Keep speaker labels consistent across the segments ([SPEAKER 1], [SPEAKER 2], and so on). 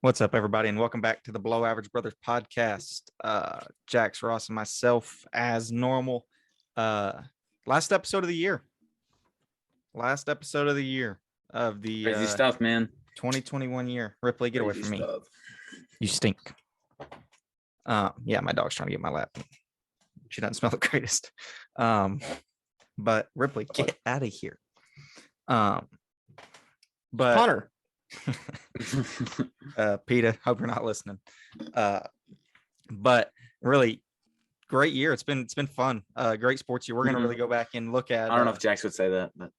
[SPEAKER 1] What's up, everybody, and welcome back to the Below Average Brothers podcast. Jax, Ross, and myself, as normal. Last episode of the year. Last episode of the year of the
[SPEAKER 2] Crazy stuff, man.
[SPEAKER 1] 2021 year. Ripley, get away from me.
[SPEAKER 2] Stuff.
[SPEAKER 1] You stink. Yeah, my dog's trying to get my lap. She doesn't smell the greatest. But Ripley, get out of here. But
[SPEAKER 3] Hunter.
[SPEAKER 1] PETA, hope you're not listening. But really great year. It's been fun. Great sports year. We're gonna really go back and look at.
[SPEAKER 2] I don't know if Jax would say that, but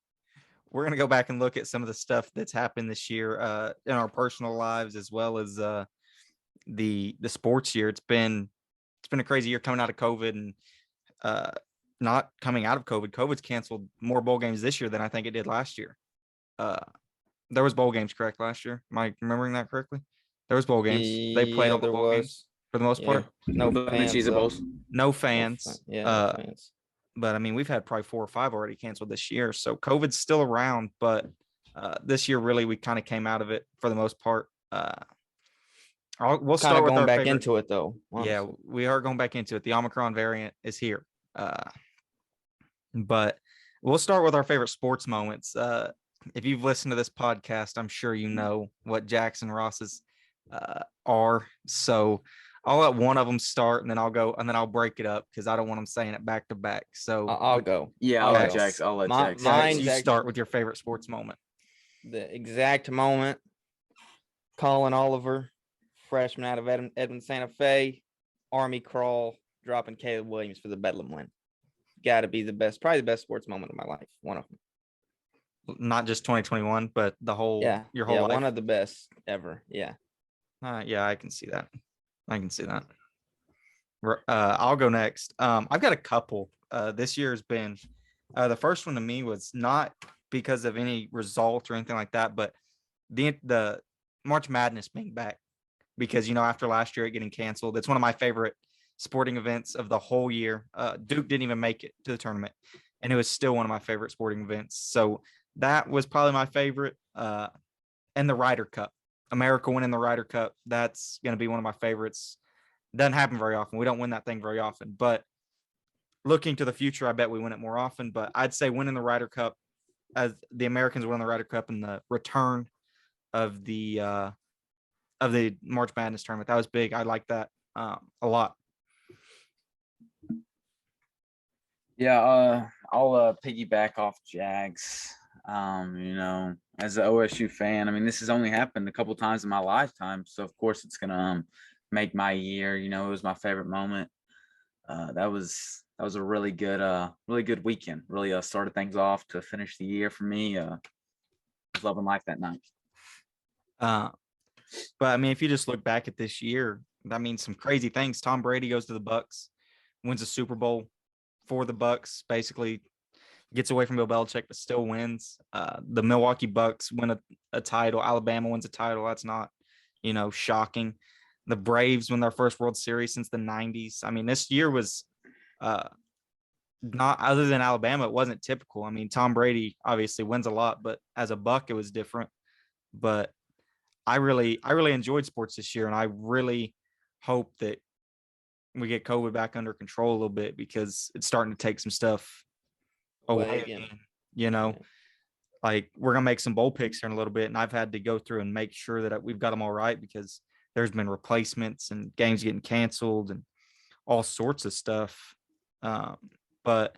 [SPEAKER 1] we're gonna go back and look at some of the stuff that's happened this year in our personal lives as well as the sports year. It's been a crazy year coming out of COVID and not coming out of COVID. COVID's canceled more bowl games this year than I think it did last year. There was bowl games, correct, last year? Am I remembering that correctly? There was bowl games. They played all the bowl games for the most part.
[SPEAKER 3] No fans.
[SPEAKER 1] No fans.
[SPEAKER 3] No fans.
[SPEAKER 1] But I mean, we've had probably 4 or 5 already canceled this year. So COVID's still around, but this year really we kind of came out of it for the most part. We'll start with
[SPEAKER 3] going
[SPEAKER 1] our
[SPEAKER 3] back
[SPEAKER 1] favorite.
[SPEAKER 3] into it though.
[SPEAKER 1] Honestly. Yeah, we are going back into it. The Omicron variant is here. But we'll start with our favorite sports moments. If you've listened to this podcast, I'm sure you know what Jackson Ross's are. So I'll let one of them start, and then I'll go, and then I'll break it up because I don't want them saying it back to back. So
[SPEAKER 3] I'll go.
[SPEAKER 2] Yeah, I'll let Jax.
[SPEAKER 1] Mine, you start with your favorite sports moment.
[SPEAKER 3] The exact moment. Colin Oliver, freshman out of Edmond Santa Fe, Army crawl, dropping Caleb Williams for the Bedlam win. Got to be the best, probably the best sports moment of my life. One of them.
[SPEAKER 1] Not just 2021, but the whole your whole life.
[SPEAKER 3] One of the best ever. Yeah.
[SPEAKER 1] Yeah, I can see that. I'll go next. I've got a couple. This year has been the first one to me was not because of any result or anything like that, but the March Madness being back because after last year it getting canceled, it's one of my favorite sporting events of the whole year. Duke didn't even make it to the tournament, and it was still one of my favorite sporting events. So that was probably my favorite. And the Ryder Cup, America winning the Ryder Cup. That's going to be one of my favorites. Doesn't happen very often. We don't win that thing very often, but looking to the future, I bet we win it more often, but I'd say winning the Ryder Cup as the Americans win the Ryder Cup and the return of the March Madness tournament. That was big. I like that a lot.
[SPEAKER 2] Yeah, I'll piggyback off Jags. As an OSU fan, I mean, this has only happened a couple times in my lifetime, so of course it's gonna make my year. It was my favorite moment. That was a really good weekend. Really started things off to finish the year for me. Was loving life that night.
[SPEAKER 1] But I mean, if you just look back at this year, that means some crazy things. Tom Brady goes to the Bucs, wins a Super Bowl for the Bucs, basically gets away from Bill Belichick, but still wins. The Milwaukee Bucks win a title. Alabama wins a title. That's not, shocking. The Braves win their first World Series since the 90s. I mean, this year was not, other than Alabama, it wasn't typical. I mean, Tom Brady obviously wins a lot, but as a Buck, it was different. But I really enjoyed sports this year, and I really hope that we get COVID back under control a little bit because it's starting to take some stuff away again. Like we're gonna make some bowl picks here in a little bit, and I've had to go through and make sure that we've got them all right because there's been replacements and games getting canceled and all sorts of stuff. But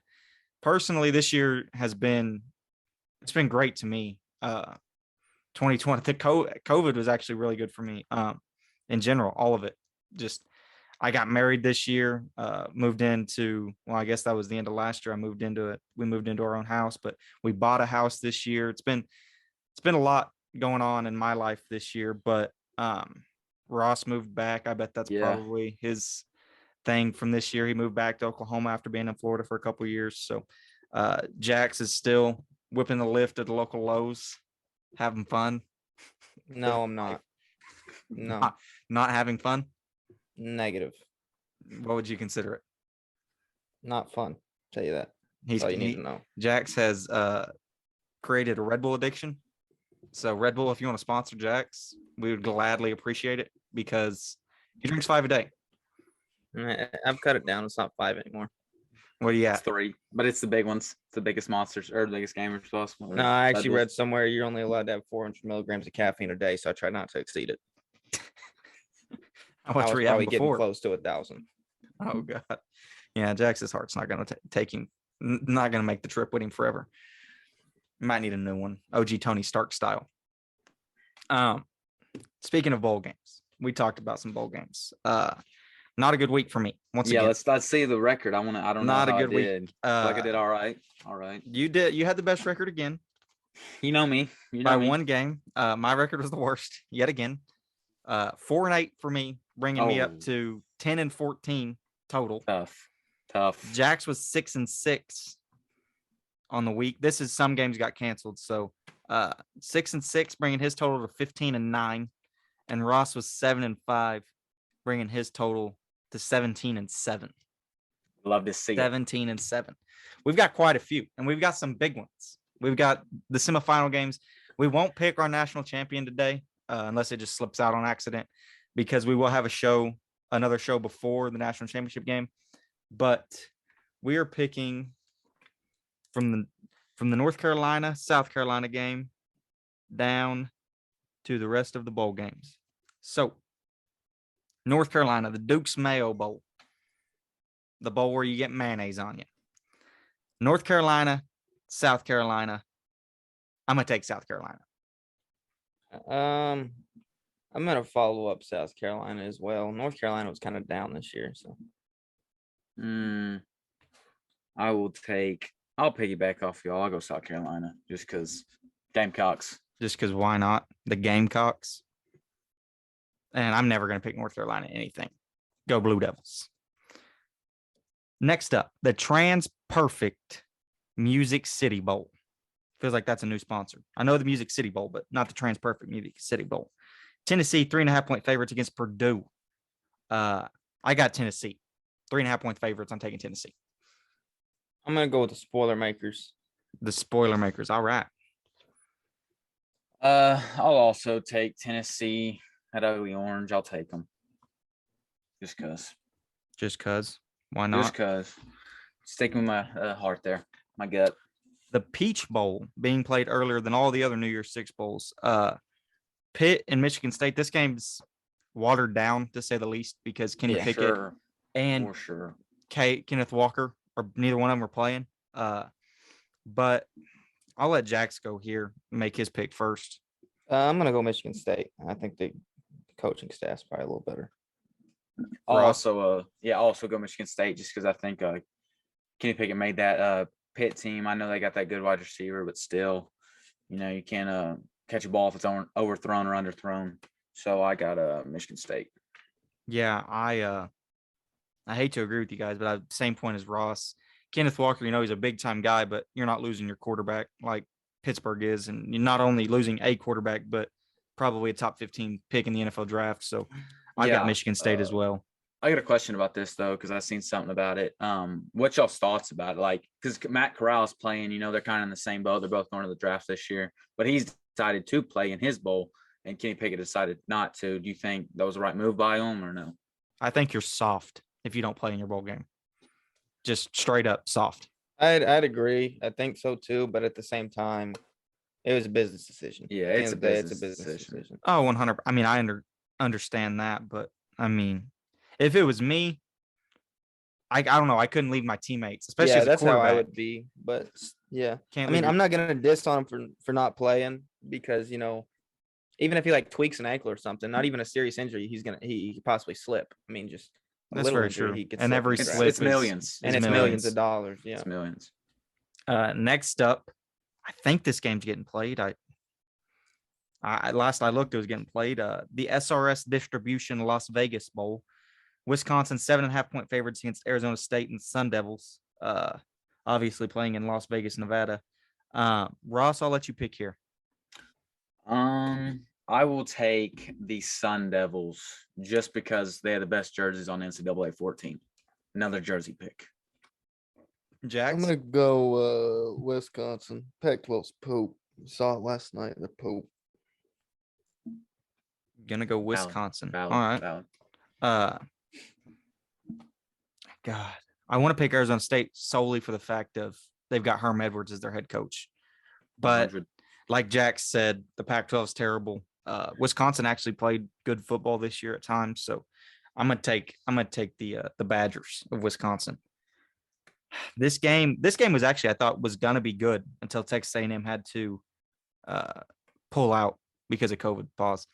[SPEAKER 1] personally, this year it's been great to me. 2020, I think COVID was actually really good for me. In general, all of it. Just I got married this year, moved into, I guess that was the end of last year. We moved into our own house, but we bought a house this year. It's been a lot going on in my life this year, but Ross moved back. I bet that's probably his thing from this year. He moved back to Oklahoma after being in Florida for a couple of years. So Jax is still whipping the lift at the local Lowe's, having fun.
[SPEAKER 3] No, I'm not. No.
[SPEAKER 1] Not having fun?
[SPEAKER 3] Negative.
[SPEAKER 1] What would you consider it?
[SPEAKER 3] Not fun. Tell you that. That's all you need to know.
[SPEAKER 1] Jax has created a Red Bull addiction. So Red Bull, if you want to sponsor Jax, we would gladly appreciate it because he drinks 5 a day.
[SPEAKER 3] I've cut it down. It's not 5 anymore.
[SPEAKER 1] What do you
[SPEAKER 2] It's
[SPEAKER 1] got?
[SPEAKER 2] 3, but it's the big ones. It's the biggest monsters or the biggest gamers possible.
[SPEAKER 3] No, I actually read somewhere you're only allowed to have 400 milligrams of caffeine a day, so I try not to exceed it.
[SPEAKER 1] How
[SPEAKER 3] I
[SPEAKER 1] much
[SPEAKER 3] was
[SPEAKER 1] were you
[SPEAKER 3] probably
[SPEAKER 1] having
[SPEAKER 3] getting
[SPEAKER 1] before?
[SPEAKER 3] close to 1,000.
[SPEAKER 1] Oh God. Yeah, Jax's heart's not gonna take him. Not gonna make the trip with him forever. Might need a new one. OG Tony Stark style. Speaking of bowl games, we talked about some bowl games. Not a good week for me. Once
[SPEAKER 2] Yeah,
[SPEAKER 1] again,
[SPEAKER 2] let's see the record. I don't know
[SPEAKER 1] not a
[SPEAKER 2] how I
[SPEAKER 1] good week.
[SPEAKER 2] did. I feel like I did all right. All right.
[SPEAKER 1] You had the best record again
[SPEAKER 2] You know me. You know
[SPEAKER 1] by
[SPEAKER 2] me.
[SPEAKER 1] one game. My record was the worst yet again. 4-8 for me, bringing me up
[SPEAKER 2] Oh.
[SPEAKER 1] to 10-14 total.
[SPEAKER 2] Tough.
[SPEAKER 1] Jax was 6-6 on the week. This is some games got canceled, so 6-6, bringing his total to 15-9, and Ross was 7-5, bringing his total to 17-7.
[SPEAKER 2] Love to see it.
[SPEAKER 1] 17-7. We've got quite a few, and we've got some big ones. We've got the semifinal games. We won't pick our national champion today, unless it just slips out on accident, because we will have another show before the national championship game. But we are picking from the North Carolina, South Carolina game down to the rest of the bowl games. So North Carolina, the Duke's Mayo Bowl, the bowl where you get mayonnaise on you. North Carolina, South Carolina. I'm going to take South Carolina.
[SPEAKER 3] I'm gonna follow up South Carolina as well. North Carolina was kind of down this year, so
[SPEAKER 2] I'll piggyback off y'all. I'll go South Carolina just because Gamecocks.
[SPEAKER 1] Just because why not? The Gamecocks. And I'm never going to pick North Carolina anything. Go Blue Devils. Next up, the Trans Perfect Music City Bowl. Feels like that's a new sponsor. I know the Music City Bowl, but not the Trans Perfect Music City Bowl. Tennessee, 3.5-point favorites against Purdue. I got Tennessee. 3.5-point favorites. I'm taking Tennessee.
[SPEAKER 3] I'm gonna go with the spoiler makers.
[SPEAKER 1] The spoiler makers. All right.
[SPEAKER 2] I'll also take Tennessee at Ugly Orange. I'll take them. Just cause.
[SPEAKER 1] Just cause. Why not?
[SPEAKER 2] Just cause. Sticking with my heart there. My gut.
[SPEAKER 1] The Peach Bowl being played earlier than all the other New Year's Six bowls. Pitt and Michigan State. This game's watered down to say the least because Kenny Pickett and
[SPEAKER 2] for sure.
[SPEAKER 1] Kenneth Walker or neither one of them are playing. But I'll let Jax go here and make his pick first.
[SPEAKER 3] I'm gonna go Michigan State. I think the coaching staff's probably a little better.
[SPEAKER 2] I'll also go Michigan State just because I think Kenny Pickett made that Pitt team. I know they got that good wide receiver, but still, you can't catch a ball if it's overthrown or underthrown. So I got Michigan State.
[SPEAKER 1] Yeah, I hate to agree with you guys, but I same point as Ross. Kenneth Walker, he's a big time guy, but you're not losing your quarterback like Pittsburgh is, and you're not only losing a quarterback, but probably a top 15 pick in the NFL draft. So I got Michigan State as well.
[SPEAKER 2] I got a question about this though, because I've seen something about it. What's y'all's thoughts about it? Like, because Matt Corral's playing, they're kind of in the same boat. They're both going to the draft this year, but he's decided to play in his bowl, and Kenny Pickett decided not to. Do you think that was the right move by him or no?
[SPEAKER 1] I think you're soft if you don't play in your bowl game. Just straight up soft.
[SPEAKER 3] I'd agree. I think so too, but at the same time, it was a business decision.
[SPEAKER 2] Yeah, it's a business decision.
[SPEAKER 1] Oh, 100. I mean, I understand that, but I mean, if it was me, I don't know. I couldn't leave my teammates, especially as a
[SPEAKER 3] that's how
[SPEAKER 1] quarterback.
[SPEAKER 3] I would be. But yeah,
[SPEAKER 1] Can't
[SPEAKER 3] I mean,
[SPEAKER 1] leave
[SPEAKER 3] I'm not gonna diss on him for not playing because even if he tweaks an ankle or something, not even a serious injury, he could possibly slip. I mean, just a
[SPEAKER 1] That's
[SPEAKER 3] little
[SPEAKER 1] very
[SPEAKER 3] injury,
[SPEAKER 1] true.
[SPEAKER 3] he could
[SPEAKER 1] And
[SPEAKER 3] slip
[SPEAKER 1] every
[SPEAKER 3] in the draft.
[SPEAKER 1] slip
[SPEAKER 2] It's millions.
[SPEAKER 3] and it's millions of dollars. Yeah,
[SPEAKER 2] It's millions.
[SPEAKER 1] Next up, I think this game's getting played. Last I looked, it was getting played. The SRS Distribution Las Vegas Bowl. Wisconsin 7.5-point favorites against Arizona State and Sun Devils. Obviously playing in Las Vegas, Nevada. Ross, I'll let you pick here.
[SPEAKER 2] I will take the Sun Devils just because they have the best jerseys on NCAA 14. Another jersey pick.
[SPEAKER 1] Jax?
[SPEAKER 3] I'm gonna go Wisconsin. Pac-12's poop. Saw it last night. The poop.
[SPEAKER 1] Gonna go
[SPEAKER 2] Valid,
[SPEAKER 1] Wisconsin.
[SPEAKER 2] valid,
[SPEAKER 1] All right.
[SPEAKER 2] valid.
[SPEAKER 1] God, I want to pick Arizona State solely for the fact of they've got Herm Edwards as their head coach. But
[SPEAKER 2] 100.
[SPEAKER 1] like Jack said, the Pac-12 is terrible. Wisconsin actually played good football this year at times, so I'm gonna take the Badgers of Wisconsin. This game was actually, I thought, was gonna be good until Texas A&M had to pull out because of COVID. Pause.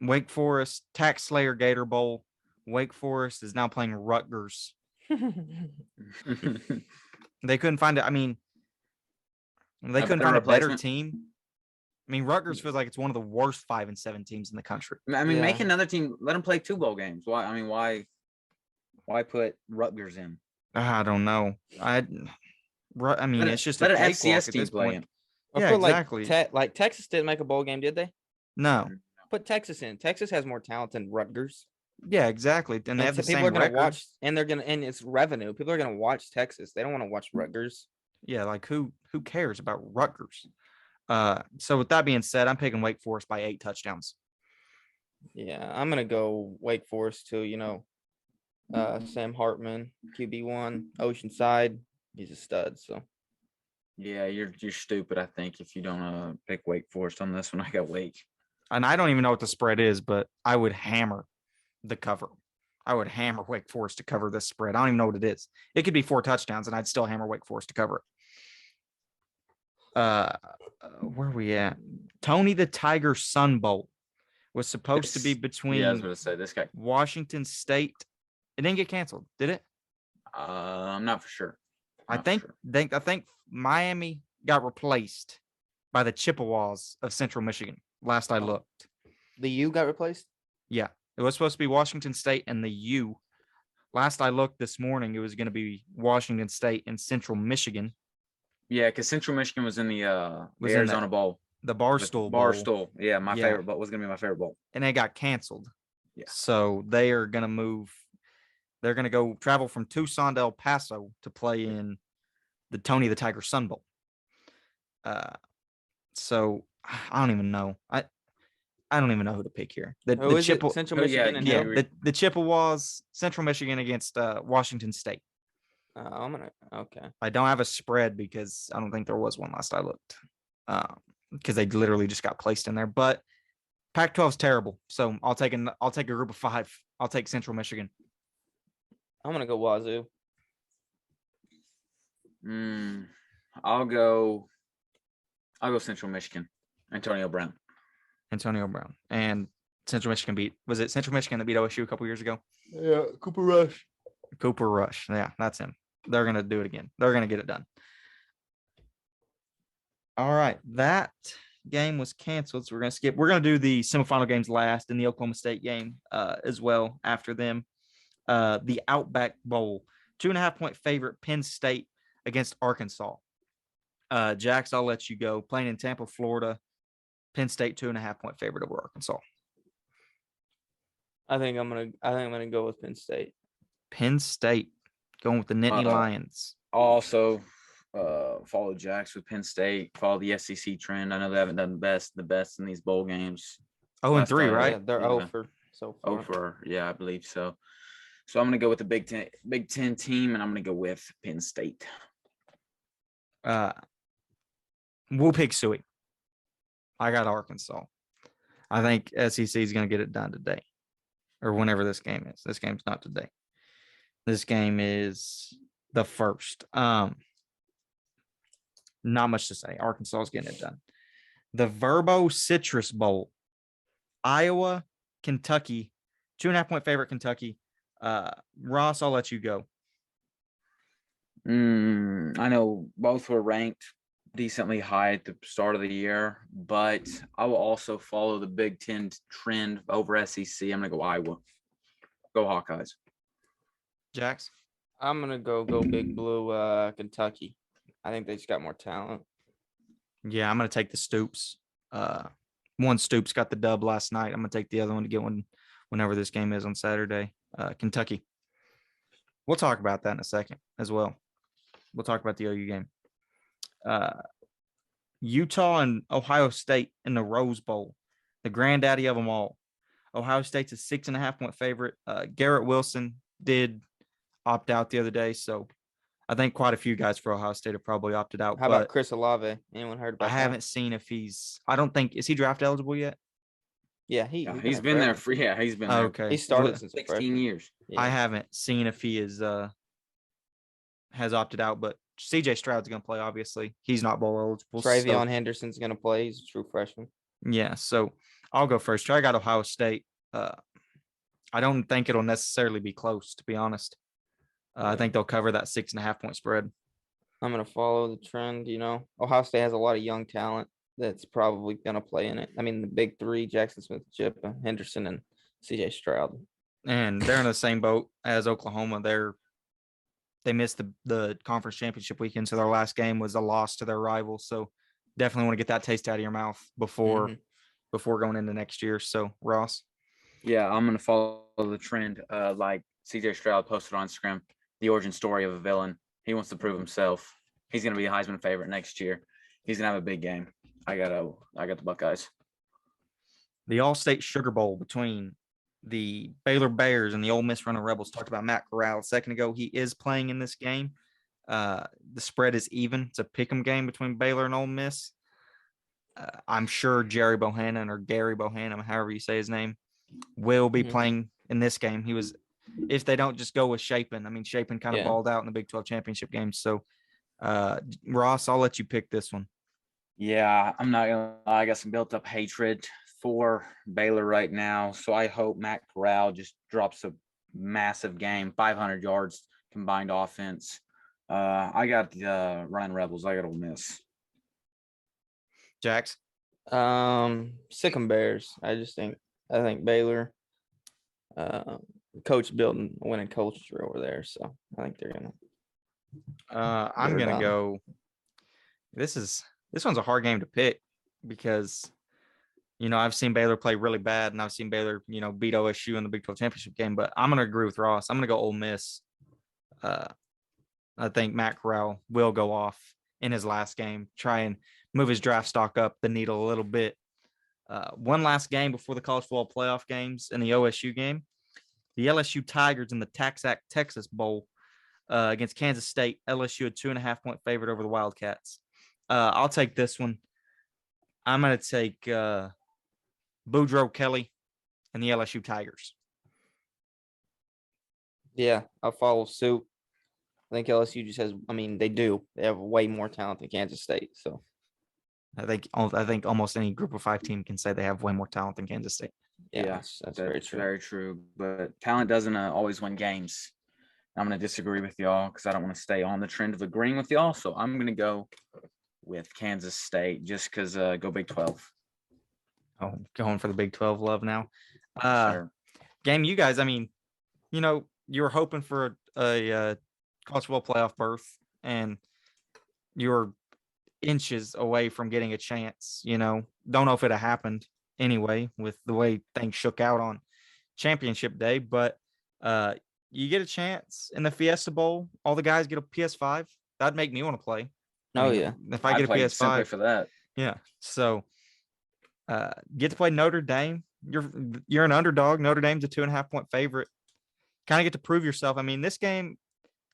[SPEAKER 1] Wake Forest, Tax Slayer Gator Bowl. Wake Forest is now playing Rutgers. They couldn't find it. I mean, they couldn't find a better
[SPEAKER 2] replacement?
[SPEAKER 1] team. I mean, Rutgers feels like it's one of the worst 5-7 teams in the country.
[SPEAKER 2] I mean, make
[SPEAKER 3] Yeah.
[SPEAKER 2] another team. Let them play 2 bowl games. Why? I mean, why put Rutgers in?
[SPEAKER 1] I don't know. I mean, it's just a
[SPEAKER 2] let an
[SPEAKER 1] cakewalk
[SPEAKER 2] FCS
[SPEAKER 1] at
[SPEAKER 2] team
[SPEAKER 1] this
[SPEAKER 2] play
[SPEAKER 1] point.
[SPEAKER 2] in.
[SPEAKER 3] I
[SPEAKER 1] Yeah,
[SPEAKER 3] feel
[SPEAKER 1] exactly.
[SPEAKER 3] like Texas didn't make a bowl game, did they?
[SPEAKER 1] No.
[SPEAKER 3] Put Texas in. Texas has more talent than Rutgers.
[SPEAKER 1] Yeah, exactly. And they have the
[SPEAKER 3] people
[SPEAKER 1] same
[SPEAKER 3] are gonna
[SPEAKER 1] record.
[SPEAKER 3] watch, and it's revenue. People are gonna watch Texas. They don't want to watch Rutgers.
[SPEAKER 1] Yeah, like who cares about Rutgers? So with that being said, I'm picking Wake Forest by 8 touchdowns.
[SPEAKER 3] Yeah, I'm gonna go Wake Forest too. Sam Hartman, QB1, Oceanside. He's a stud. So
[SPEAKER 2] Yeah, you're stupid. I think if you don't pick Wake Forest on this one, I got Wake.
[SPEAKER 1] And I don't even know what the spread is, but I would hammer the cover. I would hammer Wake Forest to cover this spread. I don't even know what it is. It could be 4 touchdowns, and I'd still hammer Wake Forest to cover it. Where are we at? Tony the Tiger Sun Bowl was supposed to be between
[SPEAKER 2] Yeah, I was going to say this guy.
[SPEAKER 1] Washington State. It didn't get canceled, did it?
[SPEAKER 2] I'm not for sure.
[SPEAKER 1] I think Miami got replaced by the Chippewas of Central Michigan. Last I looked.
[SPEAKER 3] the U got replaced.
[SPEAKER 1] Yeah, it was supposed to be Washington State and the U. Last I looked this morning, it was going to be Washington State and Central Michigan.
[SPEAKER 2] Yeah, because Central Michigan was in the
[SPEAKER 1] Was in
[SPEAKER 2] Arizona Bowl.
[SPEAKER 1] The Barstool Bowl.
[SPEAKER 2] Barstool. Yeah, my favorite bowl was going to be my favorite bowl.
[SPEAKER 1] And it got canceled.
[SPEAKER 2] Yeah.
[SPEAKER 1] So they are going to move. They're going to go travel from Tucson to El Paso to play in the Tony the Tiger Sun Bowl. So I don't even know. I don't even know who to pick here.
[SPEAKER 3] Central Michigan and who?
[SPEAKER 1] The Chippewas, Central Michigan against Washington State.
[SPEAKER 3] Okay.
[SPEAKER 1] I don't have a spread because I don't think there was one last I looked. Because they literally just got placed in there. But Pac-12 is terrible, so I'll take a group of 5. I'll take Central Michigan.
[SPEAKER 3] I'm gonna go Wazoo.
[SPEAKER 2] I'll go Central Michigan. Antonio Brown.
[SPEAKER 1] And Central Michigan was it Central Michigan that beat OSU a couple years ago?
[SPEAKER 3] Yeah, Cooper Rush.
[SPEAKER 1] Yeah, that's him. They're gonna do it again. They're gonna get it done. All right, that game was canceled, so we're gonna do the semifinal games last, and the Oklahoma State game as well after them. The Outback Bowl, 2.5-point favorite, Penn State against Arkansas. Jax, I'll let you go. Playing in Tampa, Florida. Penn State 2.5-point favorite over Arkansas.
[SPEAKER 3] I think I'm gonna go with Penn State.
[SPEAKER 1] Penn State going with the Nittany Lions.
[SPEAKER 2] Also, follow Jax with Penn State. Follow the SEC trend. I know they haven't done the best in these bowl games.
[SPEAKER 1] 0-3, right?
[SPEAKER 3] Yeah, they're 0 for so far.
[SPEAKER 2] Yeah, I believe so. So I'm gonna go with the Big Ten team, and I'm gonna go with Penn State.
[SPEAKER 1] We'll pick Suey. I got Arkansas. I think SEC is going to get it done today or whenever this game is. This game's not today. This game is the 1st. Not much to say. Arkansas is getting it done. The Verbo Citrus Bowl. Iowa, Kentucky. 2.5-point favorite, Kentucky. Ross, I'll let you go.
[SPEAKER 2] I know both were ranked decently high at the start of the year, but I will also follow the Big Ten trend over SEC. I'm going to go Iowa. Go Hawkeyes.
[SPEAKER 1] Jax?
[SPEAKER 3] I'm going to go Big Blue Kentucky. I think they just got more talent.
[SPEAKER 1] Yeah, I'm going to take the Stoops. One Stoops got the dub last night. I'm going to take the other one to get one whenever this game is on Saturday. Kentucky. We'll talk about that in a second as well. We'll talk about the OU game. Utah and Ohio State in the Rose Bowl. the granddaddy of them all. Ohio State's a 6.5-point favorite. Garrett Wilson did opt out the other day, so I think quite a few guys for Ohio State have probably opted out.
[SPEAKER 3] How about
[SPEAKER 1] But
[SPEAKER 3] Chris Olave? Anyone heard
[SPEAKER 1] I
[SPEAKER 3] about that?
[SPEAKER 1] haven't seen if he's. I don't think is he draft eligible yet.
[SPEAKER 3] Yeah,
[SPEAKER 2] He's been there for he's been there
[SPEAKER 1] Okay,
[SPEAKER 3] He started
[SPEAKER 1] Well,
[SPEAKER 3] since a
[SPEAKER 2] 16
[SPEAKER 3] freshman.
[SPEAKER 2] years.
[SPEAKER 1] I
[SPEAKER 3] Yeah.
[SPEAKER 1] haven't seen if he is has opted out, but CJ Stroud's going to play. Obviously, he's not bowl eligible.
[SPEAKER 3] Travion
[SPEAKER 1] So,
[SPEAKER 3] Henderson's gonna play. He's a true freshman.
[SPEAKER 1] yeah, so I'll go first. I got Ohio State. I don't think it'll necessarily be close, to be honest. I think they'll cover that 6.5-point spread.
[SPEAKER 3] I'm gonna follow the trend. Ohio State has a lot of young talent that's probably gonna play in it. I mean, the big three: Jackson Smith, Chip, Henderson, and CJ Stroud.
[SPEAKER 1] And they're in the same boat as Oklahoma. They missed the conference championship weekend, so their last game was a loss to their rival. So definitely want to get that taste out of your mouth before going into next year. So Ross.
[SPEAKER 2] Yeah, I'm gonna follow the trend. Like CJ Stroud posted on Instagram, the origin story of a villain. He wants to prove himself. He's gonna be a Heisman favorite next year. He's gonna have a big game. I got the Buckeyes.
[SPEAKER 1] The All-State Sugar Bowl between the Baylor Bears and the Ole Miss Running Rebels. Talked about Matt Corral a second ago. He is playing in this game. The spread is even. It's a pick'em game between Baylor and Ole Miss. I'm sure Jerry Bohannon or Gary Bohannon, however you say his name, will be playing in this game. He was, if they don't just go with Shapen. I mean, Shapen kind of balled out in the Big 12 championship game. So, Ross, I'll let you pick this one.
[SPEAKER 2] Yeah, I'm not gonna lie. I got some built up hatred for Baylor right now. So I hope Matt Corral just drops a massive game, 500 yards combined offense. I got the Running Rebels. I got Ole Miss.
[SPEAKER 1] Jax.
[SPEAKER 3] Sick 'em Bears. I think Baylor, coach building a winning culture over there. So I think they're gonna.
[SPEAKER 1] I'm gonna go. This one's a hard game to pick because I've seen Baylor play really bad and I've seen Baylor beat OSU in the Big 12 championship game. But I'm gonna agree with Ross. I'm gonna go Ole Miss. I think Matt Corral will go off in his last game, try and move his draft stock up the needle a little bit. One last game before the college football playoff games in the OSU game. The LSU Tigers in the Taxac Texas Bowl against Kansas State. LSU a 2.5-point favorite over the Wildcats. I'll take this one. I'm going to take Boudreaux Kelly and the LSU Tigers.
[SPEAKER 3] Yeah, I'll follow suit. I think LSU just has. I mean, they have way more talent than Kansas State. So
[SPEAKER 1] I think almost any Group of 5 team can say they have way more talent than Kansas State.
[SPEAKER 3] Yeah, that's very true.
[SPEAKER 2] Very true. But talent doesn't always win games. I'm going to disagree with y'all because I don't want to stay on the trend of agreeing with y'all. So I'm going to go with Kansas State just because go Big 12.
[SPEAKER 1] Oh, going for the Big 12 love now.
[SPEAKER 2] Sure.
[SPEAKER 1] Game, you guys, I mean, you were hoping for a college football playoff berth and you're inches away from getting a chance. Don't know if it happened anyway with the way things shook out on championship day, but you get a chance in the Fiesta Bowl. All the guys get a PS5. That'd make me want to play. If I get a PS5
[SPEAKER 2] simply for that.
[SPEAKER 1] Yeah. So get to play Notre Dame. You're an underdog. Notre Dame's a 2.5-point favorite. Kind of get to prove yourself. I mean,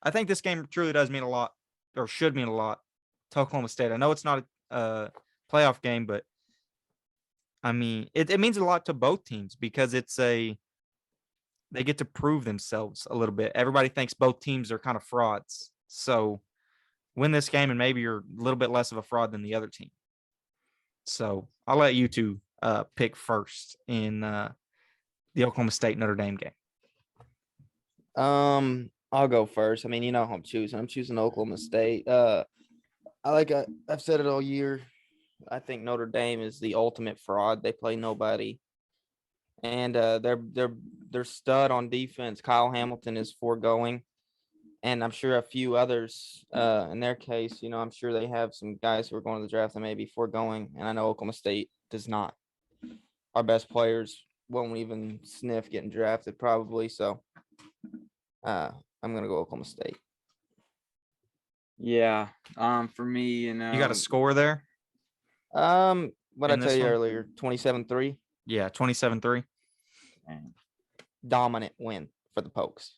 [SPEAKER 1] I think this game truly does mean a lot, or should mean a lot, to Oklahoma State. I know it's not a playoff game, but I mean, it means a lot to both teams because they get to prove themselves a little bit. Everybody thinks both teams are kind of frauds. So win this game and maybe you're a little bit less of a fraud than the other team. So I'll let you two pick first in the Oklahoma State Notre Dame game.
[SPEAKER 3] I'll go first. I mean, who I'm choosing. I'm choosing Oklahoma State. I've said it all year. I think Notre Dame is the ultimate fraud. They play nobody, and they're stud on defense. Kyle Hamilton is foregoing, and I'm sure a few others. In their case, I'm sure they have some guys who are going to the draft that may be foregoing, and I know Oklahoma State does not. Our best players won't even sniff getting drafted probably. So, I'm gonna go Oklahoma State.
[SPEAKER 2] Yeah. For me,
[SPEAKER 1] you got a score there.
[SPEAKER 3] What I
[SPEAKER 1] in
[SPEAKER 3] tell
[SPEAKER 1] this
[SPEAKER 3] you
[SPEAKER 1] one?
[SPEAKER 3] earlier, 27-3.
[SPEAKER 1] Yeah, 27-3.
[SPEAKER 2] And
[SPEAKER 3] Dominant win for the Pokes.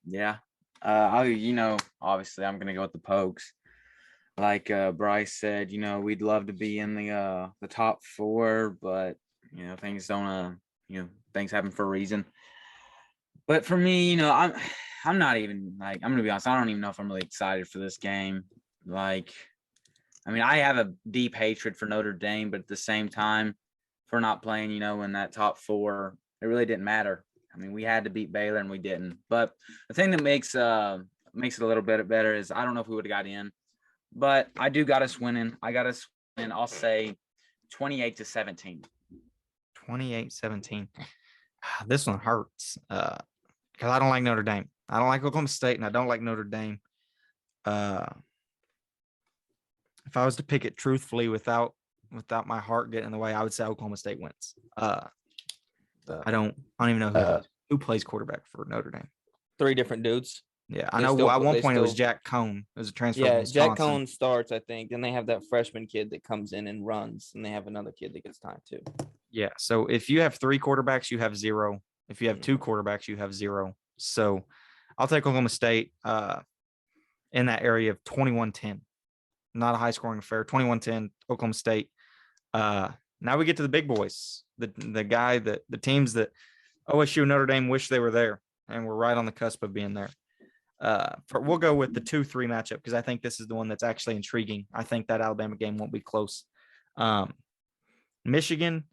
[SPEAKER 2] yeah. Obviously I'm gonna go with the Pokes. Like Bryce said, we'd love to be in the top 4, but things don't things happen for a reason. But for me, I'm not even like, I'm gonna be honest, I don't even know if I'm really excited for this game. Like, I mean, I have a deep hatred for Notre Dame, but at the same time, for not playing, in that top 4, it really didn't matter. I mean, we had to beat Baylor and we didn't. But the thing that makes it a little bit better is I don't know if we would have got in, but I do got us winning. I got us winning. I'll say 28-17.
[SPEAKER 1] 28-17. This one hurts because I don't like Notre Dame. I don't like Oklahoma State, and I don't like Notre Dame. If I was to pick it truthfully without my heart getting in the way, I would say Oklahoma State wins. I don't even know who plays quarterback for Notre Dame.
[SPEAKER 3] 3 different dudes.
[SPEAKER 1] Yeah, I
[SPEAKER 3] They
[SPEAKER 1] know
[SPEAKER 3] still-
[SPEAKER 1] at one
[SPEAKER 3] they
[SPEAKER 1] point it was
[SPEAKER 3] still-
[SPEAKER 1] Jack Cohn. It was a transfer from
[SPEAKER 3] Yeah,
[SPEAKER 1] Wisconsin.
[SPEAKER 3] Jack Cohn starts, I think. Then they have that freshman kid that comes in and runs, and they have another kid that gets time too.
[SPEAKER 1] Yeah, so if you have 3 quarterbacks, you have 0. If you have 2 quarterbacks, you have 0. So I'll take Oklahoma State in that area of 21-10. Not a high-scoring affair. 21-10, Oklahoma State. Now we get to the big boys, the teams that OSU and Notre Dame wish they were there, and we're right on the cusp of being there. We'll go with the 2-3 matchup because I think this is the one that's actually intriguing. I think that Alabama game won't be close. Michigan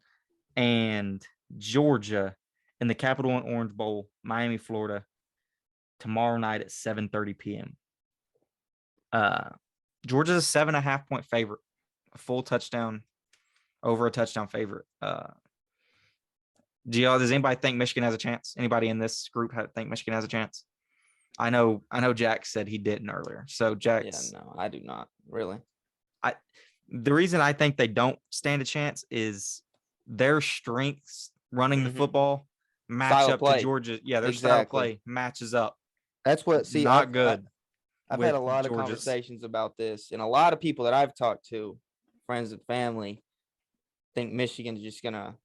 [SPEAKER 1] and Georgia in the Capital One Orange Bowl, Miami, Florida, tomorrow night at 7:30 p.m. Georgia's a 7.5-point favorite, a full touchdown, over a touchdown favorite. Does anybody think Michigan has a chance? Anybody in this group think Michigan has a chance? I know Jack said he didn't earlier. So Jack's.
[SPEAKER 3] Yeah, no, I do not really.
[SPEAKER 1] The reason I think they don't stand a chance is their strengths running the football match
[SPEAKER 3] Style
[SPEAKER 1] up
[SPEAKER 3] play.
[SPEAKER 1] to Georgia. Yeah, their style of play matches up.
[SPEAKER 3] That's what. See,
[SPEAKER 1] Not good.
[SPEAKER 3] I've had a
[SPEAKER 1] with
[SPEAKER 3] lot of
[SPEAKER 1] Georgia's.
[SPEAKER 3] conversations about this, and a lot of people that I've talked to, friends and family, think Michigan's just gonna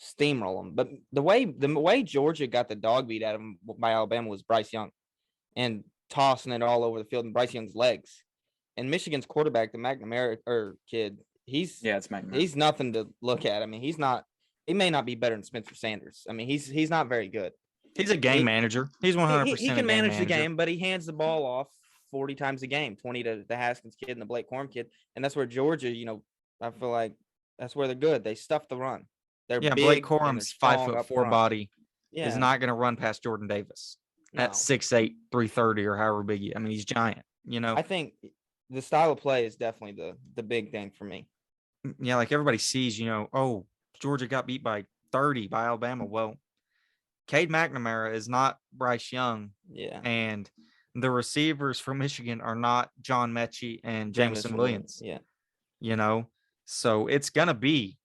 [SPEAKER 3] steamroll them. But the way Georgia got the dog beat out of them by Alabama was Bryce Young, and tossing it all over the field in Bryce Young's legs. And Michigan's quarterback, the McNamara kid,
[SPEAKER 2] it's McNamara.
[SPEAKER 3] He's nothing to look at. I mean, he may not be better than Spencer Sanders. I mean, he's not very good.
[SPEAKER 1] He's a game manager. He's 100%.
[SPEAKER 3] He can manage the
[SPEAKER 1] manager.
[SPEAKER 3] game, but he hands the ball off 40 times a game, 20 to the Haskins kid and the Blake Corum kid. And that's where Georgia, I feel like that's where they're good. They stuff the run. They're big.
[SPEAKER 1] Blake Corum's 5'4" body
[SPEAKER 3] Yeah.
[SPEAKER 1] is not going to run past Jordan Davis at 6'8", 330 or however big I mean, he's giant.
[SPEAKER 3] I think the style of play is definitely the big thing for me.
[SPEAKER 1] Yeah, like everybody sees, oh, Georgia got beat by 30 by Alabama. Well, Cade McNamara is not Bryce Young.
[SPEAKER 3] Yeah.
[SPEAKER 1] And the receivers for Michigan are not John Mechie and Jameson Williams.
[SPEAKER 3] Yeah.
[SPEAKER 1] So it's going to be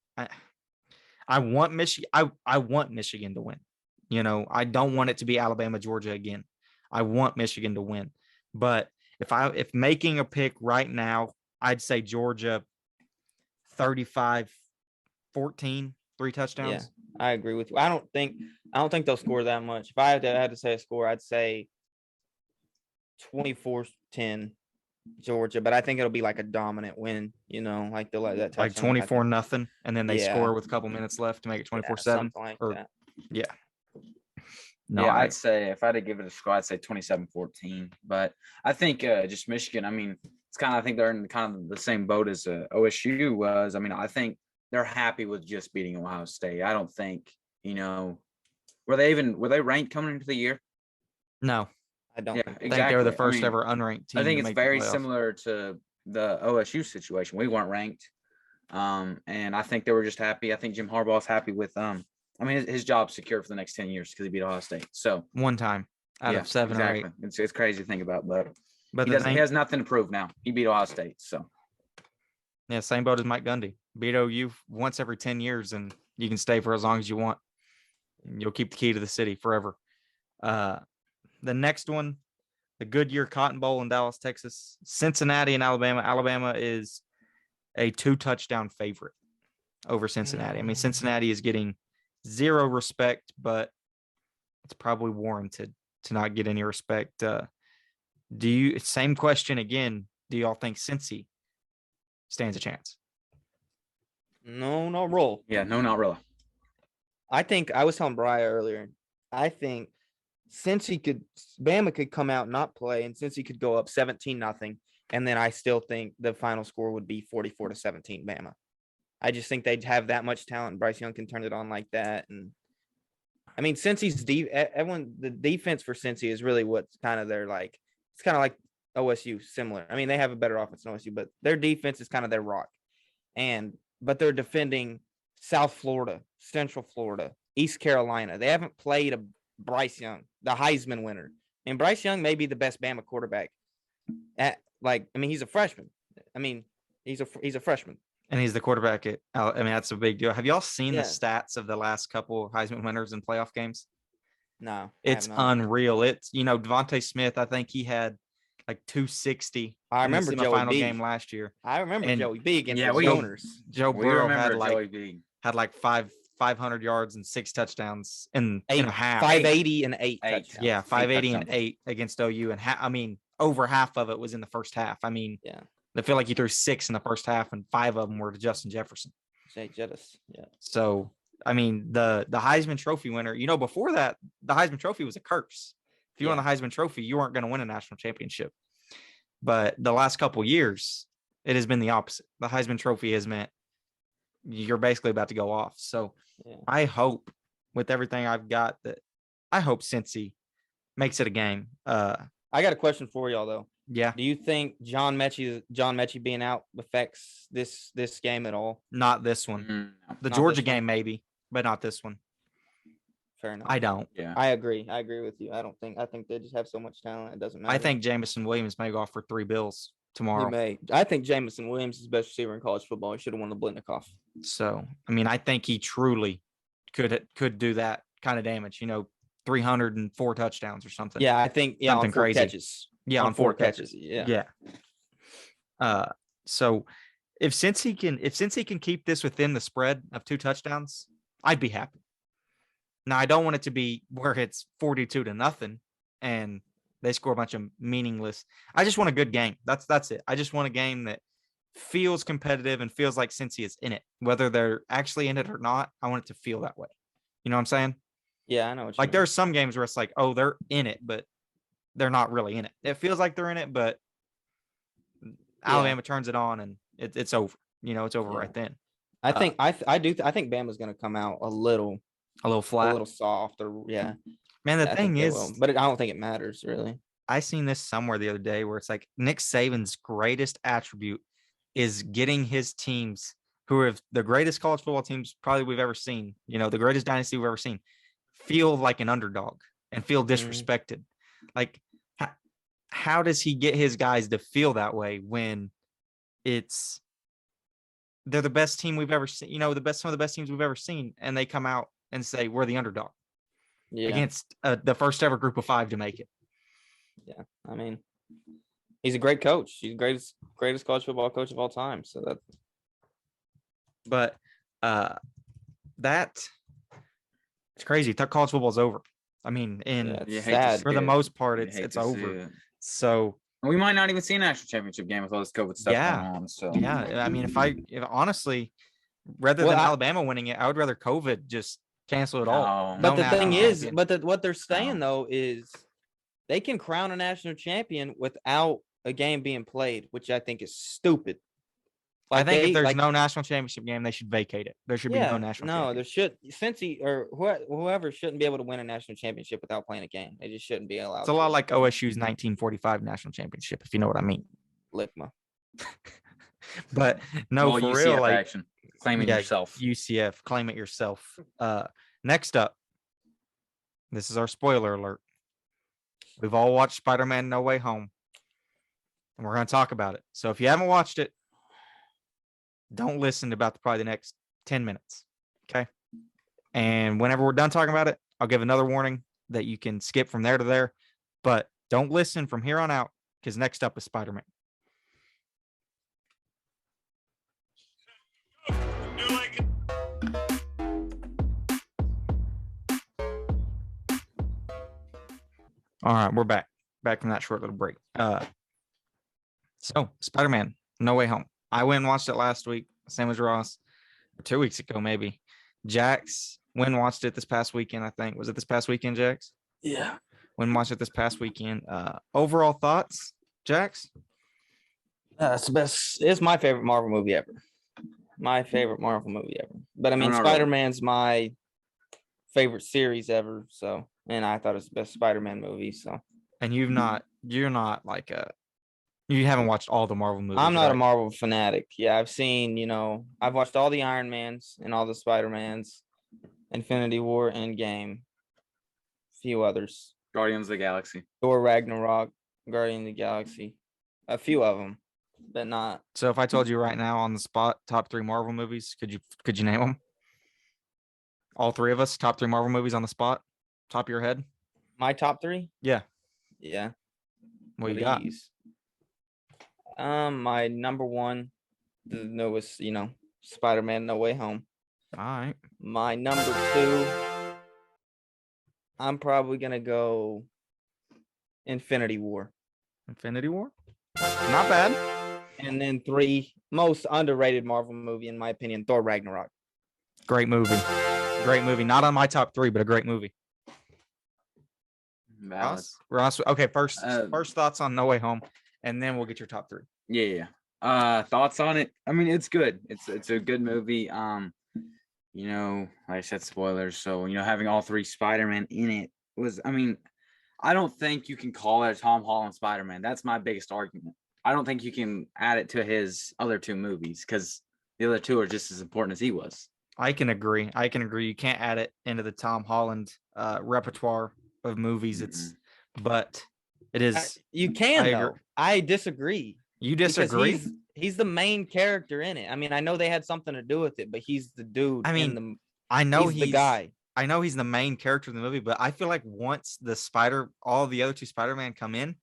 [SPEAKER 1] I want Michigan. I want Michigan to win. I don't want it to be Alabama, Georgia again. I want Michigan to win. But if making a pick right now, I'd say Georgia 35-14, 3 touchdowns.
[SPEAKER 3] Yeah, I agree with you. I don't think they'll score that much. If I had to say a score, I'd say 24-10 Georgia, but I think it'll be like a dominant win, like they'll let that touchdown.
[SPEAKER 1] Like 24-0, and then they score with a couple minutes left to make it 24-7.
[SPEAKER 3] Something like that.
[SPEAKER 1] Yeah.
[SPEAKER 2] No, yeah, I'd say if I had to give it a score, I'd say 27-14. But I think just Michigan, I mean, it's kind of, I think they're in kind of the same boat as OSU was. I mean, I think they're happy with just beating Ohio State. I don't think, were they ranked coming into the year?
[SPEAKER 1] No.
[SPEAKER 3] I don't
[SPEAKER 1] think they were the first ever unranked team.
[SPEAKER 2] I think it's very similar to the OSU situation. We weren't ranked. And I think they were just happy. I think Jim Harbaugh's happy with his job's secure for the next 10 years because he beat Ohio State. So
[SPEAKER 1] one time out of 7 or 8.
[SPEAKER 2] It's crazy to think about, but he
[SPEAKER 1] he
[SPEAKER 2] has nothing to prove now. He beat Ohio State. So
[SPEAKER 1] yeah, same boat as Mike Gundy. Beat OU once every 10 years, and you can stay for as long as you want. And you'll keep the key to the city forever. The next one, the Goodyear Cotton Bowl in Dallas, Texas. Cincinnati and Alabama. Alabama is a 2-touchdown favorite. over Cincinnati. I mean, Cincinnati is getting zero respect, but it's probably warranted to not get any respect. Same question again. Do y'all think Cincy stands a chance?
[SPEAKER 3] No, no roll.
[SPEAKER 2] Yeah, no, not really.
[SPEAKER 3] I think I was telling Brian earlier. I think Bama could come out and not play, and since he could go up 17-0, and then I still think the final score would be 44-17 Bama. I just think they'd have that much talent. And Bryce Young can turn it on like that, and I mean, Cincy's the defense for Cincy is really what's kind of their like. It's kind of like OSU, similar. I mean, they have a better offense than OSU, but their defense is kind of their rock, but they're defending South Florida, Central Florida, East Carolina. They haven't played a Bryce Young, the Heisman winner. And Bryce Young may be the best Bama quarterback. He's a freshman. I mean, he's a freshman.
[SPEAKER 1] And he's the quarterback at, I mean, that's a big deal. Have y'all seen the stats of the last couple Heisman winners in playoff games?
[SPEAKER 3] No.
[SPEAKER 1] It's unreal. It's, Devontae Smith, I think he had like 260
[SPEAKER 3] I remember
[SPEAKER 1] in the final game last year.
[SPEAKER 3] I remember Joey B against the
[SPEAKER 2] owners.
[SPEAKER 1] Joe Burrow had like 500 yards and 6 touchdowns in a half.
[SPEAKER 3] 580 and 8 touchdowns.
[SPEAKER 1] Yeah, 580 and 8 against OU. And over half of it was in the first half. I mean, I feel like he threw 6 in the first half and 5 of them were to Justin Jefferson.
[SPEAKER 3] Jay Jettis. Yeah.
[SPEAKER 1] So, I mean, the Heisman Trophy winner, before that, the Heisman Trophy was a curse. If you won the Heisman Trophy, you weren't going to win a national championship. But the last couple years, it has been the opposite. The Heisman Trophy has meant you're basically about to go off. So I hope with everything I've got I hope Cincy makes it a game.
[SPEAKER 3] I got a question for y'all though.
[SPEAKER 1] Yeah.
[SPEAKER 3] Do you think John Mechie being out affects this game at all?
[SPEAKER 1] Not this one. The Georgia game maybe, but not this one.
[SPEAKER 3] Fair enough.
[SPEAKER 1] I don't.
[SPEAKER 2] Yeah.
[SPEAKER 3] I agree with you. I think they just have so much talent. It doesn't matter.
[SPEAKER 1] I think Jamison Williams may go off for $3 bills tomorrow.
[SPEAKER 3] I think Jamison Williams is the best receiver in college football. He should have won the Blitnikoff.
[SPEAKER 1] So, I mean, I think he truly could do that kind of damage, 304 touchdowns or something.
[SPEAKER 3] Yeah, I think
[SPEAKER 1] something
[SPEAKER 3] on 4
[SPEAKER 1] crazy.
[SPEAKER 3] Catches.
[SPEAKER 1] Yeah, on 4 catches.
[SPEAKER 3] Yeah.
[SPEAKER 1] So if Cincy can keep this within the spread of 2 touchdowns, I'd be happy. Now, I don't want it to be where it's 42-0 and they score a bunch of meaningless. I just want a good game. That's it. I just want a game that feels competitive and feels like Cincy is in it. Whether they're actually in it or not, I want it to feel that way. You know what I'm saying?
[SPEAKER 3] Yeah, I know what you
[SPEAKER 1] like
[SPEAKER 3] mean.
[SPEAKER 1] There's some games where it's like, oh, they're in it, but they're not really in it. It feels like they're in it, but Alabama turns it on and it's over. It's over right then.
[SPEAKER 3] I think Bama's going to come out a little
[SPEAKER 1] flat,
[SPEAKER 3] a little soft, or
[SPEAKER 1] Man, the thing is,
[SPEAKER 3] but I don't think it matters really.
[SPEAKER 1] I seen this somewhere the other day where it's like Nick Saban's greatest attribute is getting his teams, who are the greatest college football teams probably we've ever seen, the greatest dynasty we've ever seen, feel like an underdog and feel disrespected. Like, how does he get his guys to feel that way when they're the best team we've ever seen, some of the best teams we've ever seen, and they come out and say we're the underdog against the first ever group of 5 to make it.
[SPEAKER 3] Yeah, I mean, he's a great coach. He's the greatest college football coach of all time. So that.
[SPEAKER 1] But it's crazy. College football's over. I mean, for the most part, it's over. So
[SPEAKER 2] we might not even see a national championship game with all this COVID stuff going on. So
[SPEAKER 1] I mean, if honestly, rather than Alabama winning it, I would rather COVID just cancel it all.
[SPEAKER 3] But the thing is, what they're saying though is they can crown a national champion without a game being played, which I think is stupid.
[SPEAKER 1] I think if there's no national championship game, they should vacate it. There should be no national championship.
[SPEAKER 3] No, there should. Cincy or whoever shouldn't be able to win a national championship without playing a game. They just shouldn't be allowed.
[SPEAKER 1] It's a lot like OSU's 1945 national championship, if you know what I mean.
[SPEAKER 3] Lickma.
[SPEAKER 1] But no, for
[SPEAKER 2] UCF
[SPEAKER 1] real,
[SPEAKER 2] action. Claim it yourself.
[SPEAKER 1] UCF, claim it yourself. Next up, this is our spoiler alert. We've all watched Spider-Man No Way Home, and we're going to talk about it. So if you haven't watched it, don't listen to about probably the next 10 minutes. Okay. And whenever we're done talking about it, I'll give another warning that you can skip from there to there, but don't listen from here on out because next up is Spider-Man.
[SPEAKER 4] You like it?
[SPEAKER 1] All right, we're back from that short little break. So Spider-Man: No Way Home. I went and watched it last week, same as Ross, or 2 weeks ago maybe. Jax went and watched it this past weekend. I think was it this past weekend, Jax?
[SPEAKER 3] Yeah.
[SPEAKER 1] Went and watched it this past weekend. Overall thoughts, Jax?
[SPEAKER 3] It's the best. It's my favorite Marvel movie ever. My favorite Marvel movie ever. But I mean,
[SPEAKER 2] not really.
[SPEAKER 3] Spider-Man's my favorite series ever. So, and I thought it's the best Spider-Man movie. So,
[SPEAKER 1] And you're not like you haven't watched all the Marvel movies.
[SPEAKER 3] I'm not a
[SPEAKER 1] right?
[SPEAKER 3] Marvel fanatic. Yeah, I've seen, I've watched all the Iron Mans and all the Spider-Mans, Infinity War, Endgame, a few others.
[SPEAKER 2] Guardians of the Galaxy.
[SPEAKER 3] Thor Ragnarok, Guardian of the Galaxy, a few of them, but not.
[SPEAKER 1] So if I told you right now on the spot top 3 Marvel movies, could you name them? All 3 of us, top 3 Marvel movies on the spot, top of your head.
[SPEAKER 3] My top 3?
[SPEAKER 1] Yeah.
[SPEAKER 3] Yeah.
[SPEAKER 1] What you got?
[SPEAKER 3] Please. My number 1, the newest, Spider-Man: No Way Home.
[SPEAKER 1] All right.
[SPEAKER 3] My number 2, I'm probably gonna go Infinity War.
[SPEAKER 1] Infinity War. Not bad.
[SPEAKER 3] And then 3, most underrated Marvel movie in my opinion, Thor Ragnarok.
[SPEAKER 1] Great movie. Great movie. Not on my top 3, but a great movie.
[SPEAKER 2] Valid.
[SPEAKER 1] Ross. Okay, first
[SPEAKER 2] Uh,
[SPEAKER 1] thoughts on No Way Home, and then we'll get your top 3.
[SPEAKER 2] Yeah. Thoughts on it? I mean, it's good. It's a good movie. Like I said, spoilers. So, having all 3 Spider-Man in it was, I mean, I don't think you can call it a Tom Holland Spider-Man. That's my biggest argument. I don't think you can add it to his other 2 movies because the other 2 are just as important as he was.
[SPEAKER 1] I can agree. You can't add it into the Tom Holland repertoire of movies. But it is.
[SPEAKER 3] You can
[SPEAKER 1] I
[SPEAKER 3] though.
[SPEAKER 1] agree.
[SPEAKER 3] I disagree.
[SPEAKER 1] You
[SPEAKER 3] Because
[SPEAKER 1] disagree?
[SPEAKER 3] he's the main character in it. I mean, I know they had something to do with it, but he's the dude.
[SPEAKER 1] I mean,
[SPEAKER 3] in the,
[SPEAKER 1] I know
[SPEAKER 3] he's the guy.
[SPEAKER 1] I know he's the main character in the movie, but I feel like once all the other 2 Spider-Man come in,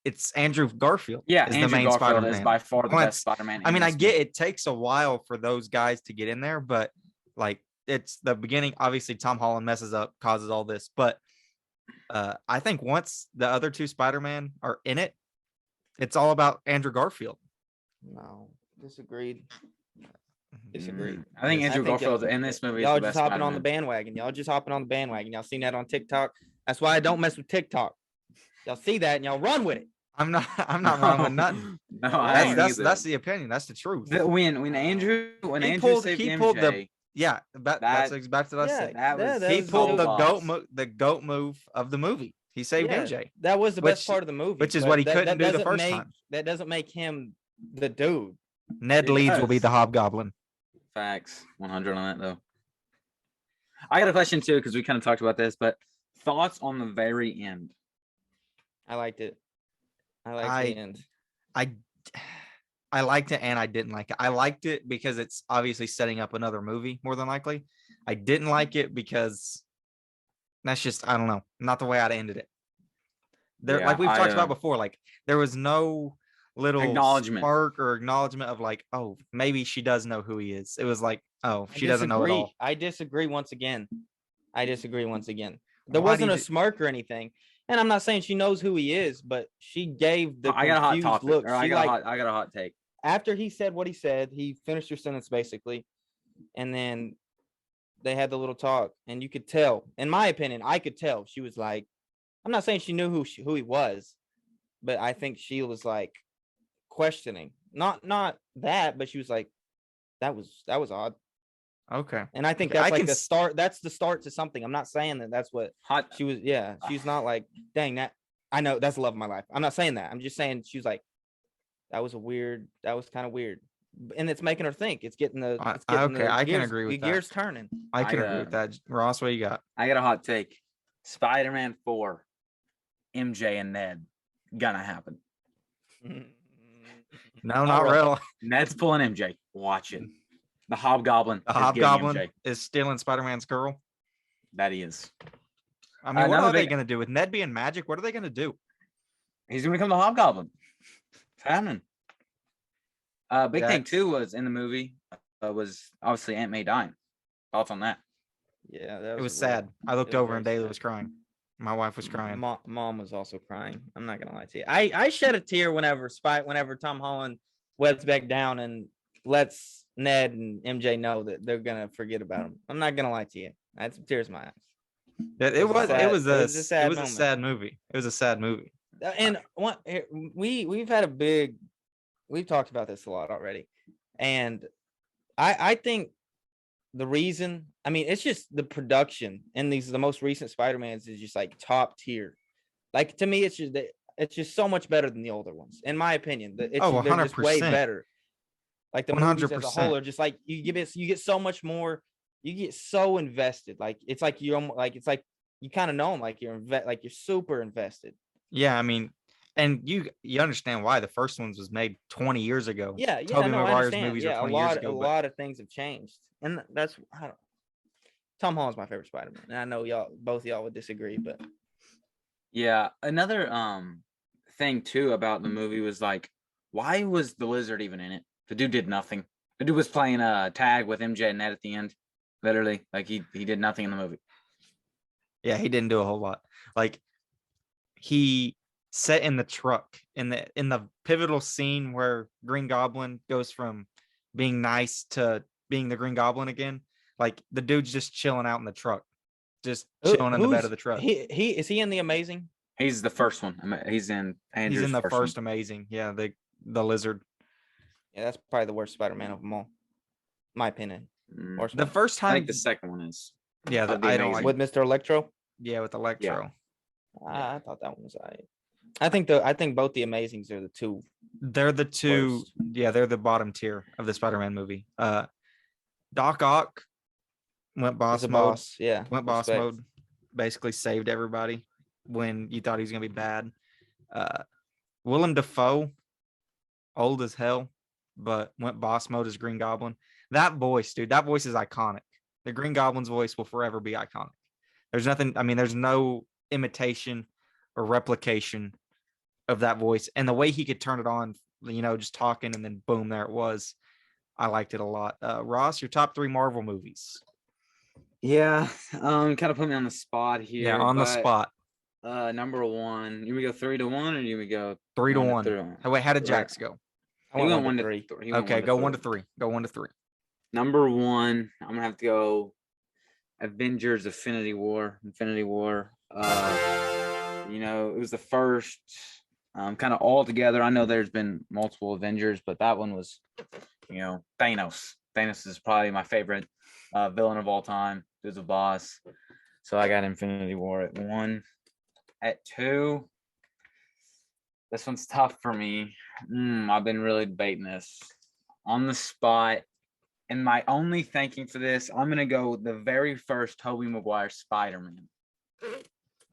[SPEAKER 1] it's Andrew Garfield.
[SPEAKER 2] Yeah,
[SPEAKER 1] is
[SPEAKER 2] Andrew
[SPEAKER 1] the main
[SPEAKER 2] Garfield
[SPEAKER 1] Spider-Man.
[SPEAKER 2] is by far the
[SPEAKER 1] Once-
[SPEAKER 2] best Spider-Man.
[SPEAKER 1] I mean, I
[SPEAKER 2] this
[SPEAKER 1] get
[SPEAKER 2] movie.
[SPEAKER 1] it takes a while for those guys to get in there, but like it's the beginning. Obviously, Tom Holland messes up, causes all this, but I think once the other 2 Spider-Man are in it, it's all about Andrew Garfield.
[SPEAKER 3] No, disagreed.
[SPEAKER 2] I think Andrew Garfield in this movie is
[SPEAKER 3] Y'all
[SPEAKER 2] the
[SPEAKER 3] just
[SPEAKER 2] best
[SPEAKER 3] hopping on the
[SPEAKER 2] Spider-Man.
[SPEAKER 3] bandwagon. Y'all seen that on TikTok? That's why I don't mess with TikTok. Y'all see that and y'all run with it.
[SPEAKER 1] I'm not wrong with nothing.
[SPEAKER 2] No, I ain't either.
[SPEAKER 1] That's the opinion. That's the truth.
[SPEAKER 2] When Andrew saved
[SPEAKER 1] he
[SPEAKER 2] MJ,
[SPEAKER 1] pulled that's what I
[SPEAKER 2] Yeah,
[SPEAKER 1] said.
[SPEAKER 2] that was
[SPEAKER 3] that
[SPEAKER 1] He
[SPEAKER 3] was
[SPEAKER 1] pulled
[SPEAKER 2] so
[SPEAKER 1] the goat move of the movie. He saved
[SPEAKER 3] Yeah,
[SPEAKER 1] MJ.
[SPEAKER 3] That was the best
[SPEAKER 1] Which-
[SPEAKER 3] part of the movie.
[SPEAKER 1] which is
[SPEAKER 3] but
[SPEAKER 1] what he
[SPEAKER 3] that
[SPEAKER 1] couldn't do the
[SPEAKER 3] doesn't
[SPEAKER 1] first
[SPEAKER 3] make-
[SPEAKER 1] time.
[SPEAKER 3] That doesn't make him the dude.
[SPEAKER 1] Ned
[SPEAKER 2] It
[SPEAKER 1] Leeds will be
[SPEAKER 2] does.
[SPEAKER 1] the Hobgoblin.
[SPEAKER 2] Facts, 100 on that though. I got a question too because we kind of talked about this, but thoughts on the very end?
[SPEAKER 3] I liked it. I liked
[SPEAKER 1] I-
[SPEAKER 3] the end.
[SPEAKER 1] I liked it and I didn't like it. I liked it because it's obviously setting up another movie more than likely. I didn't like it because that's just I don't know, not the way I'd ended it. There,
[SPEAKER 2] Yeah,
[SPEAKER 1] like we've
[SPEAKER 2] I,
[SPEAKER 1] talked about before, like there was no little
[SPEAKER 2] Acknowledgement.
[SPEAKER 1] spark or acknowledgement of like, oh, maybe she does know who he is. It was like, oh,
[SPEAKER 3] I
[SPEAKER 1] she doesn't know at all.
[SPEAKER 3] I disagree once again. There
[SPEAKER 1] Why
[SPEAKER 3] wasn't
[SPEAKER 1] do
[SPEAKER 3] a
[SPEAKER 1] you
[SPEAKER 3] smirk or anything. And I'm not saying she knows who he is, but she gave the
[SPEAKER 2] I got a hot
[SPEAKER 3] confused
[SPEAKER 2] topic.
[SPEAKER 3] look.
[SPEAKER 2] Or I got a hot take.
[SPEAKER 3] After he said what he said, he finished her sentence basically, and then they had the little talk, and you could tell. In my opinion, I could tell she was like, I'm not saying she knew who he was, but I think she was like questioning, not that, but she was like, that was odd.
[SPEAKER 1] Okay.
[SPEAKER 3] And I think
[SPEAKER 1] Okay,
[SPEAKER 3] that's
[SPEAKER 1] I
[SPEAKER 3] like
[SPEAKER 1] can
[SPEAKER 3] the
[SPEAKER 1] s-
[SPEAKER 3] start. That's the start to something. I'm not saying that that's what
[SPEAKER 2] Hot.
[SPEAKER 3] she was. Yeah, she's not like, dang that. I know that's the love of my life. I'm not saying that. I'm just saying she was like, that was kind of weird, and it's making her think. It's getting the. It's getting
[SPEAKER 1] okay,
[SPEAKER 3] the
[SPEAKER 1] I can
[SPEAKER 3] gears,
[SPEAKER 1] agree with
[SPEAKER 3] the
[SPEAKER 1] that.
[SPEAKER 3] gears turning.
[SPEAKER 1] I can
[SPEAKER 2] I,
[SPEAKER 1] agree with that. Ross, what you got?
[SPEAKER 2] I got a hot take. Spider-Man 4, MJ and Ned, gonna happen.
[SPEAKER 1] No, not real.
[SPEAKER 2] Ned's pulling MJ. Watch it. The Hobgoblin.
[SPEAKER 1] The
[SPEAKER 2] is getting
[SPEAKER 1] Hobgoblin
[SPEAKER 2] MJ.
[SPEAKER 1] is stealing Spider-Man's girl.
[SPEAKER 2] That he is.
[SPEAKER 1] I mean, what
[SPEAKER 2] Another
[SPEAKER 1] are they
[SPEAKER 2] big-
[SPEAKER 1] going to do with Ned being magic? What are they going to do?
[SPEAKER 2] He's gonna become the Hobgoblin. It's happening. Big thing
[SPEAKER 1] That's-
[SPEAKER 2] too was in the movie was obviously Aunt May dying. Thoughts on that?
[SPEAKER 3] Yeah, that
[SPEAKER 1] It was
[SPEAKER 3] real-
[SPEAKER 1] sad. I looked
[SPEAKER 3] it was
[SPEAKER 1] over and
[SPEAKER 3] very
[SPEAKER 1] Daly
[SPEAKER 3] sad.
[SPEAKER 1] was crying. My wife was crying.
[SPEAKER 3] Mom was also crying. I'm not gonna lie to you. I shed a tear whenever Tom Holland wets back down and lets Ned and MJ know that they're gonna forget about him. I'm not gonna lie to you. I had some tears in my eyes.
[SPEAKER 1] It was a
[SPEAKER 3] sad moment.
[SPEAKER 1] sad movie. It was a sad movie.
[SPEAKER 3] And we've talked about this a lot already, and I think the reason, I mean, it's just the production in the most recent Spider-Mans is just like top tier. Like, to me, it's just so much better than the older ones, in my opinion. They're just way
[SPEAKER 1] 100%.
[SPEAKER 3] better. Like, the movies as a
[SPEAKER 1] 100%.
[SPEAKER 3] whole are just like you get so much more. You get so invested. Like, it's like you kind of know them. Like, you're super invested.
[SPEAKER 1] Yeah, I mean, and you understand why the first ones was made 20 years ago.
[SPEAKER 3] Yeah,
[SPEAKER 1] Tobey
[SPEAKER 3] no, I
[SPEAKER 1] Maguire's
[SPEAKER 3] understand.
[SPEAKER 1] movies
[SPEAKER 3] Yeah,
[SPEAKER 1] are 20 years ago.
[SPEAKER 3] a lot of things have changed, and that's Tom Holland's my favorite Spider-Man. And I know both of y'all would disagree, but
[SPEAKER 2] Yeah, another thing too about the movie was like, why was the Lizard even in it? The dude did nothing. The dude was playing a tag with MJ and Ned at the end. Literally, like he did nothing in the movie.
[SPEAKER 1] Yeah, he didn't do a whole lot. Like, he sat in the truck in the pivotal scene where Green Goblin goes from being nice to being the Green Goblin again. Like, the dude's just chilling out in the truck, just chilling in the bed of the truck.
[SPEAKER 3] He is he in the Amazing?
[SPEAKER 2] He's the first one. He's in Andrew's
[SPEAKER 1] He's in the first
[SPEAKER 2] one.
[SPEAKER 1] Amazing. Yeah, the Lizard.
[SPEAKER 3] Yeah, that's probably the worst Spider-Man of them all, my opinion. Worst
[SPEAKER 1] The
[SPEAKER 3] one.
[SPEAKER 1] first
[SPEAKER 2] I
[SPEAKER 1] time,
[SPEAKER 2] think the second one is.
[SPEAKER 1] yeah,
[SPEAKER 2] of the
[SPEAKER 1] I don't
[SPEAKER 2] Amazing.
[SPEAKER 1] like.
[SPEAKER 3] With Mr. Electro.
[SPEAKER 1] Yeah, with Electro.
[SPEAKER 3] I thought that one was I think both the Amazings are the two.
[SPEAKER 1] They're the two.
[SPEAKER 3] Worst.
[SPEAKER 1] Yeah, they're the bottom tier of the Spider-Man movie. Doc Ock went boss
[SPEAKER 3] He's a
[SPEAKER 1] mode.
[SPEAKER 3] boss. Yeah,
[SPEAKER 1] Went boss
[SPEAKER 3] respect.
[SPEAKER 1] mode. Basically saved everybody when you thought he was gonna be bad. Willem Dafoe, old as hell, but went boss mode as Green Goblin. That voice, dude, that voice is iconic. The Green Goblin's voice will forever be iconic. There's nothing, I mean, there's no imitation or replication of that voice. And the way he could turn it on, just talking and then boom, there it was. I liked it a lot. Ross, your top 3 Marvel movies.
[SPEAKER 2] Yeah, kind of put me on the spot here.
[SPEAKER 1] Yeah, on the spot.
[SPEAKER 2] Number 1. You we go 3-1, or you we go
[SPEAKER 1] 3-1. Oh, wait, how did Jax go?
[SPEAKER 3] I went 1 to 3.
[SPEAKER 1] Okay, go 1 to 3. Go 1 to 3.
[SPEAKER 2] Number 1, I'm gonna have to go Avengers Infinity War. It was the first kind of all together. I know there's been multiple Avengers, but that one was, Thanos. Thanos is probably my favorite villain of all time. He was a boss. So I got Infinity War at 1. At 2, this one's tough for me. I've been really debating this on the spot. And my only thinking for this, I'm going to go with the very first Tobey Maguire Spider-Man.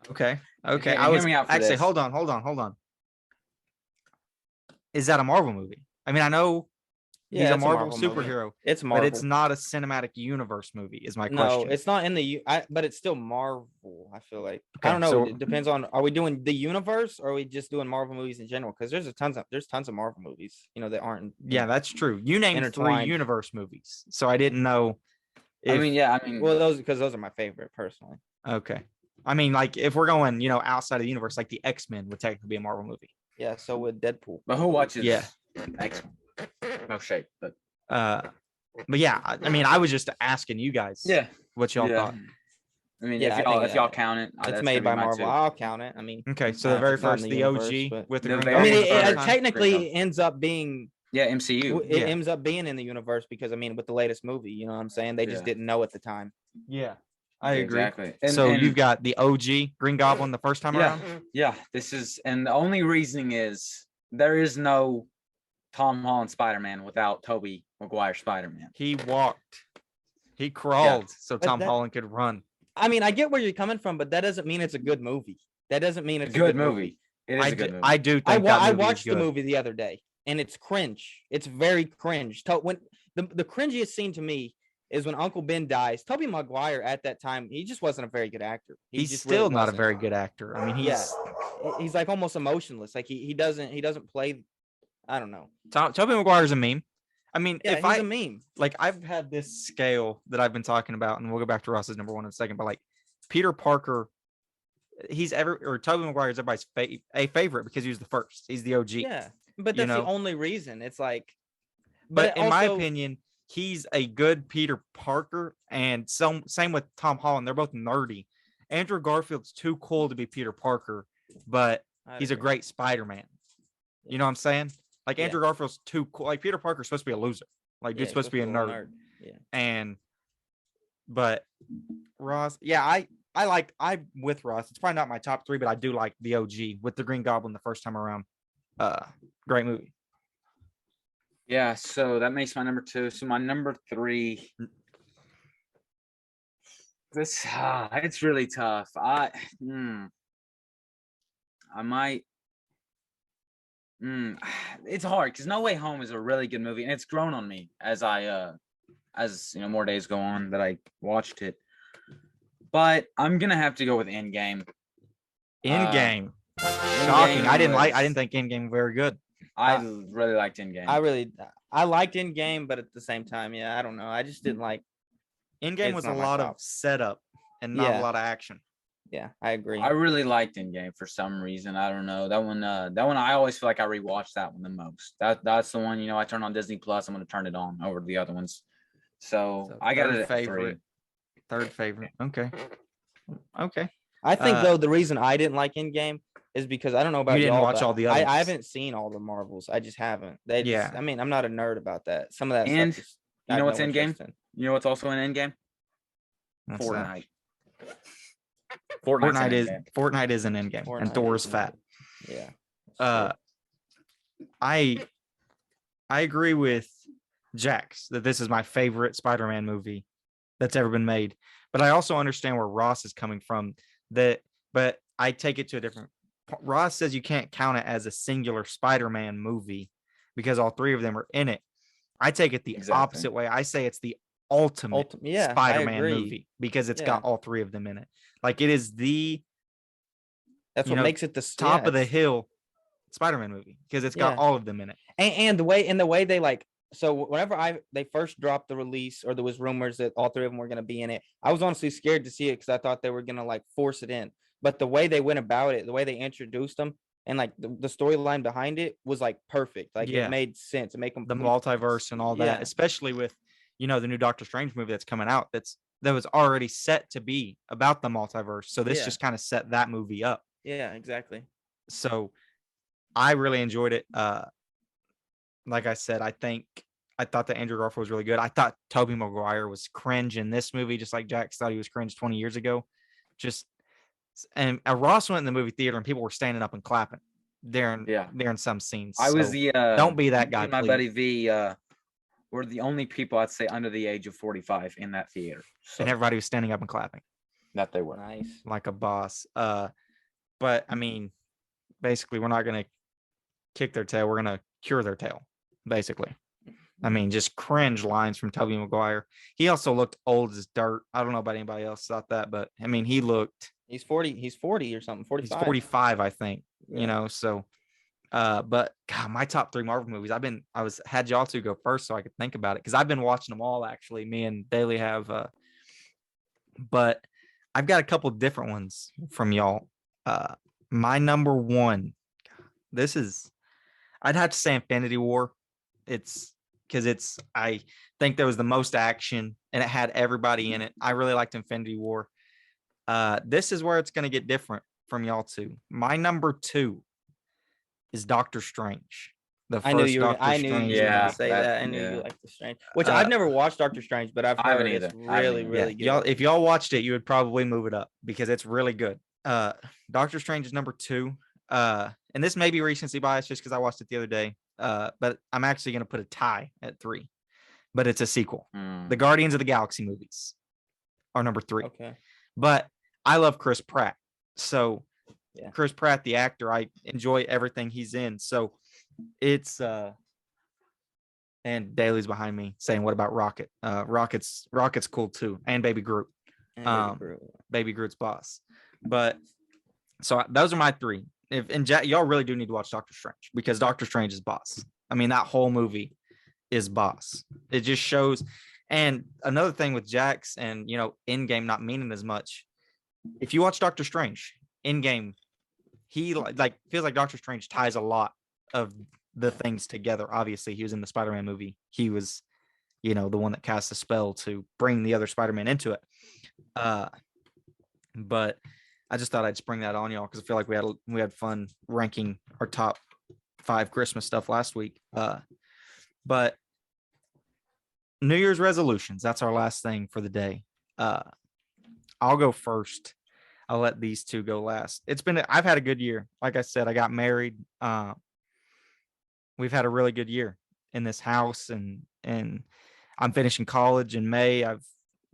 [SPEAKER 1] Okay.
[SPEAKER 2] Hear me out for
[SPEAKER 1] actually,
[SPEAKER 2] this.
[SPEAKER 1] hold on. Is that a Marvel movie? I mean, I know he's a
[SPEAKER 3] it's
[SPEAKER 1] Marvel
[SPEAKER 3] movie.
[SPEAKER 1] superhero,
[SPEAKER 3] It's Marvel,
[SPEAKER 1] but it's not a cinematic universe movie. Is my
[SPEAKER 3] no,
[SPEAKER 1] question?
[SPEAKER 3] it's not in the but it's still Marvel. I feel like
[SPEAKER 1] Okay,
[SPEAKER 3] I don't know.
[SPEAKER 1] so-
[SPEAKER 3] It depends on, are we doing the universe or are we just doing Marvel movies in general? Because there's tons of Marvel movies, that aren't.
[SPEAKER 1] Yeah, that's true. You named 3
[SPEAKER 3] Intertwined.
[SPEAKER 1] universe movies, so I didn't know.
[SPEAKER 2] I mean,
[SPEAKER 3] Well, those are my favorite personally.
[SPEAKER 1] Okay. I mean, like, if we're going, outside of the universe, like the X-Men would technically be a Marvel movie.
[SPEAKER 3] Yeah, so with Deadpool.
[SPEAKER 2] but who watches
[SPEAKER 1] Yeah.
[SPEAKER 2] X-Men? No shape, but
[SPEAKER 1] But yeah, I mean, I was just asking you guys.
[SPEAKER 2] yeah,
[SPEAKER 1] What y'all
[SPEAKER 2] yeah.
[SPEAKER 1] thought?
[SPEAKER 2] I mean,
[SPEAKER 3] Yeah, I
[SPEAKER 2] if y'all
[SPEAKER 3] think,
[SPEAKER 2] if y'all count it,
[SPEAKER 3] It's
[SPEAKER 2] that's
[SPEAKER 3] made
[SPEAKER 2] gonna
[SPEAKER 3] by
[SPEAKER 2] be mine
[SPEAKER 3] Marvel.
[SPEAKER 2] too.
[SPEAKER 3] I'll count it. I mean,
[SPEAKER 1] Okay, so the very
[SPEAKER 3] it's not in
[SPEAKER 1] first,
[SPEAKER 3] the
[SPEAKER 1] the
[SPEAKER 3] universe,
[SPEAKER 1] OG
[SPEAKER 3] but-
[SPEAKER 1] with the
[SPEAKER 2] The
[SPEAKER 1] Green
[SPEAKER 2] very
[SPEAKER 3] I mean,
[SPEAKER 1] Goblin
[SPEAKER 2] first
[SPEAKER 1] first
[SPEAKER 2] time.
[SPEAKER 3] technically ends up being.
[SPEAKER 2] Yeah, MCU.
[SPEAKER 3] It
[SPEAKER 1] Yeah.
[SPEAKER 3] ends up being in the universe because with the latest movie, you know what I'm saying? They just
[SPEAKER 2] Yeah.
[SPEAKER 3] didn't know at the time.
[SPEAKER 1] Yeah, I agree.
[SPEAKER 2] Exactly.
[SPEAKER 1] So you've got the OG Green Goblin the first time around.
[SPEAKER 2] Yeah. And the only reasoning is there is no Tom Holland Spider-Man without Tobey Maguire Spider-Man.
[SPEAKER 1] He walked, he crawled, so
[SPEAKER 3] But
[SPEAKER 1] Tom
[SPEAKER 3] that-
[SPEAKER 1] Holland could run.
[SPEAKER 3] I mean, I get where you're coming from, but that doesn't mean it's a good movie. That doesn't mean it's
[SPEAKER 2] A good movie. It is a good movie.
[SPEAKER 1] I do think
[SPEAKER 3] I
[SPEAKER 1] that movie is
[SPEAKER 3] watched the
[SPEAKER 1] good.
[SPEAKER 3] movie the other day, and it's cringe. It's very cringe. When the cringiest scene to me is when Uncle Ben dies. Tobey Maguire at that time, he just wasn't a very good actor. He
[SPEAKER 1] He's
[SPEAKER 3] just
[SPEAKER 1] still
[SPEAKER 3] really
[SPEAKER 1] not a
[SPEAKER 3] wasn't.
[SPEAKER 1] very good actor. I mean,
[SPEAKER 3] He's like almost emotionless. Like he doesn't play. I don't know.
[SPEAKER 1] Tobey Maguire's a meme. I mean,
[SPEAKER 3] Yeah,
[SPEAKER 1] if
[SPEAKER 3] he's a meme.
[SPEAKER 1] like, I've had this scale that I've been talking about, and we'll go back to Ross's number 1 in a second, but like Peter Parker Tobey Maguire is everybody's a favorite because he was the first. He's the OG.
[SPEAKER 3] Yeah, but
[SPEAKER 1] you
[SPEAKER 3] that's the
[SPEAKER 1] know?
[SPEAKER 3] only reason. It's like,
[SPEAKER 1] But in my
[SPEAKER 3] also,
[SPEAKER 1] opinion, he's a good Peter Parker, and same with Tom Holland. They're both nerdy. Andrew Garfield's too cool to be Peter Parker, but
[SPEAKER 3] I'd
[SPEAKER 1] he's a
[SPEAKER 3] agree.
[SPEAKER 1] great Spider-Man. You know what I'm saying? Like
[SPEAKER 3] Yeah.
[SPEAKER 1] Andrew Garfield's too cool. Like Peter Parker's supposed to be a loser. Like
[SPEAKER 3] Yeah,
[SPEAKER 1] dude's supposed to be a
[SPEAKER 3] little
[SPEAKER 1] nerd.
[SPEAKER 3] Yeah.
[SPEAKER 1] But Ross, I'm with Ross. It's probably not my top 3, but I do like the OG with the Green Goblin the first time around. Great movie.
[SPEAKER 2] Yeah, so that makes my number 2. So my number 3. This it's really tough. I might. It's hard because No Way Home is a really good movie, and it's grown on me as more days go on that I watched it. But I'm gonna have to go with Endgame.
[SPEAKER 1] Endgame. Shocking. I didn't think Endgame very good.
[SPEAKER 2] I really liked Endgame.
[SPEAKER 3] I liked Endgame, but at the same time, yeah, I don't know. I just didn't like.
[SPEAKER 1] Endgame was a lot of setup and not a lot of action.
[SPEAKER 3] Yeah, I agree.
[SPEAKER 2] I really liked Endgame for some reason. I don't know. That one I always feel like I rewatch that one the most. That's the one, I turn on Disney Plus, I'm gonna turn it on over the other ones. So I got it at 3.
[SPEAKER 1] Third favorite. Okay.
[SPEAKER 3] I think though the reason I didn't like Endgame is because I don't know about
[SPEAKER 1] you didn't
[SPEAKER 3] y'all,
[SPEAKER 1] watch all the others.
[SPEAKER 3] I haven't seen all the Marvels. I just haven't. I mean, I'm not a nerd about that. Some of that
[SPEAKER 2] And
[SPEAKER 3] stuff.
[SPEAKER 2] You know what's Endgame? You know what's also in Endgame? Fortnite.
[SPEAKER 1] Fortnite is an Endgame, and Thor is fat.
[SPEAKER 3] Yeah.
[SPEAKER 1] I agree with Jax that this is my favorite Spider-Man movie that's ever been made, but I also understand where Ross is coming from. But I take it to a different. Ross says you can't count it as a singular Spider-Man movie because all 3 of them are in it. I take it the opposite way. I say it's the ultimate Spider-Man movie because it's got all 3 of them in it. Like it is
[SPEAKER 3] that's what makes it the
[SPEAKER 1] top of the hill Spider-Man movie because it's got all of them in it.
[SPEAKER 3] And the way they like. So whenever they first dropped the release, or there was rumors that all 3 of them were going to be in it, I was honestly scared to see it because I thought they were going to like force it in. But the way they went about it, the way they introduced them, and like the storyline behind it was like perfect. Like it made sense. It made
[SPEAKER 1] the multiverse and all that, especially with the new Doctor Strange movie that's coming out. That was already set to be about the multiverse. So this just kind of set that movie up.
[SPEAKER 3] Yeah, exactly.
[SPEAKER 1] So I really enjoyed it. Like I said, I thought that Andrew Garfield was really good. I thought Tobey Maguire was cringe in this movie, just like Jax thought he was cringe 20 years ago. And Ross went in the movie theater and people were standing up and clapping during some scenes.
[SPEAKER 2] I was
[SPEAKER 1] don't be that guy.
[SPEAKER 2] My buddy V, we're the only people I'd say under the age of 45 in that theater. So.
[SPEAKER 1] And everybody was standing up and clapping.
[SPEAKER 2] That they were.
[SPEAKER 3] Nice.
[SPEAKER 1] Like a boss. But I mean, basically we're not gonna kick their tail, we're gonna cure their tail, basically. I mean, just cringe lines from Tobey Maguire. He also looked old as dirt. I don't know about anybody else thought that, but I mean, he looked.
[SPEAKER 3] He's 40 or something. 45.
[SPEAKER 1] He's 45, I think. So. But God, my top 3 Marvel movies. Had y'all 2 go first so I could think about it because I've been watching them all. Actually, me and Daly have. But I've got a couple different ones from y'all. My number 1. I'd have to say Infinity War. I think there was the most action and it had everybody in it. I really liked Infinity War. This is where it's going to get different from y'all 2. My number 2 is Doctor Strange.
[SPEAKER 3] I knew you were going to say that. I knew you liked the Strange, which I've never watched Doctor Strange, but I've heard it's really, really good.
[SPEAKER 1] If y'all watched it, you would probably move it up because it's really good. Doctor Strange is number 2. And this may be recency bias just because I watched it the other day. But I'm actually going to put a tie at 3. But it's a sequel. The Guardians of the Galaxy movies are number 3.
[SPEAKER 3] Okay.
[SPEAKER 1] But I love Chris Pratt. So Chris Pratt, the actor, I enjoy everything he's in. So it's and Daly's behind me saying, what about Rocket? Rocket's cool too. And Baby Groot. Baby Groot's boss. But so those are my 3. Y'all really do need to watch Doctor Strange because Doctor Strange is boss. I mean, that whole movie is boss. It just shows. And another thing with Jax and Endgame not meaning as much. If you watch Doctor Strange, in game, he like feels like Doctor Strange ties a lot of the things together. Obviously, he was in the Spider-Man movie. He was, the one that cast the spell to bring the other Spider-Man into it. But I just thought I'd spring that on y'all because I feel like we had fun ranking our top 5 Christmas stuff last week. But New Year's resolutions, that's our last thing for the day. I'll go first. I'll let these two go last. I've had a good year. Like I said, I got married. We've had a really good year in this house, and I'm finishing college in May. I've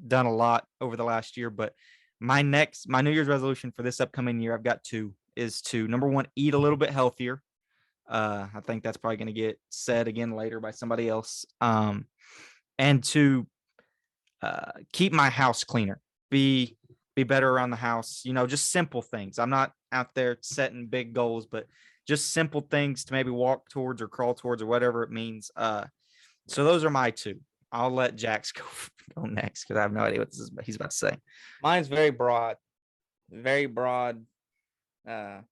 [SPEAKER 1] done a lot over the last year, but my New Year's resolution for this upcoming year, I've got two, is to, number one, eat a little bit healthier. I think that's probably going to get said again later by somebody else. And to keep my house cleaner, be better around the house, just simple things. I'm not out there setting big goals, but just simple things to maybe walk towards or crawl towards or whatever it means. So those are my two. I'll let Jax go next because I have no idea what he's about to say.
[SPEAKER 3] Mine's very broad. Very broad. The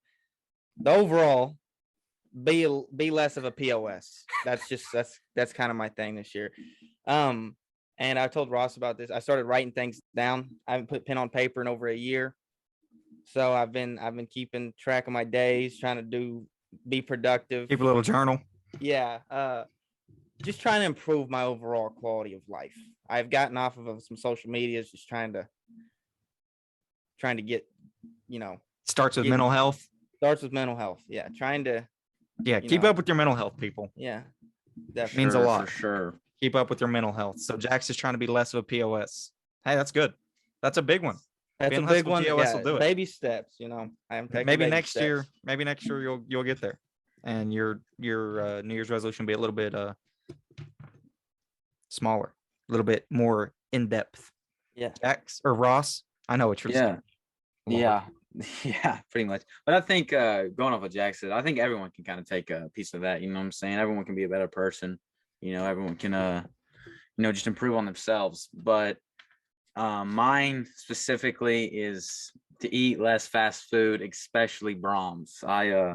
[SPEAKER 3] overall, be less of a POS. That's kind of my thing this year. And I told Ross about this. I started writing things down. I haven't put pen on paper in over a year. So I've been keeping track of my days, trying to be productive.
[SPEAKER 1] Keep a little journal.
[SPEAKER 3] Yeah. Just trying to improve my overall quality of life. I've gotten off of some social medias, just trying to get,
[SPEAKER 1] Starts with mental health.
[SPEAKER 3] Starts with mental health. Yeah. Trying to.
[SPEAKER 1] Yeah. Keep up with your mental health, people.
[SPEAKER 3] Yeah.
[SPEAKER 1] Definitely. Means a lot.
[SPEAKER 2] For sure.
[SPEAKER 1] Keep up with your mental health. So Jax is trying to be less of a POS. Hey, that's good. That's a big one.
[SPEAKER 3] That's
[SPEAKER 1] Being
[SPEAKER 3] a big one.
[SPEAKER 1] POS will do it.
[SPEAKER 3] Baby steps, I am taking
[SPEAKER 1] maybe
[SPEAKER 3] baby
[SPEAKER 1] next
[SPEAKER 3] steps.
[SPEAKER 1] year. Maybe next year you'll get there, and your New Year's resolution will be a little bit smaller, a little bit more in depth.
[SPEAKER 3] Yeah.
[SPEAKER 1] Jax or Ross, I know what you're saying.
[SPEAKER 2] Yeah. Yeah, pretty much. But I think going off what Jack said, I think everyone can kind of take a piece of that. You know what I'm saying? Everyone can be a better person. Everyone can just improve on themselves. But mine specifically is to eat less fast food, especially Brahms.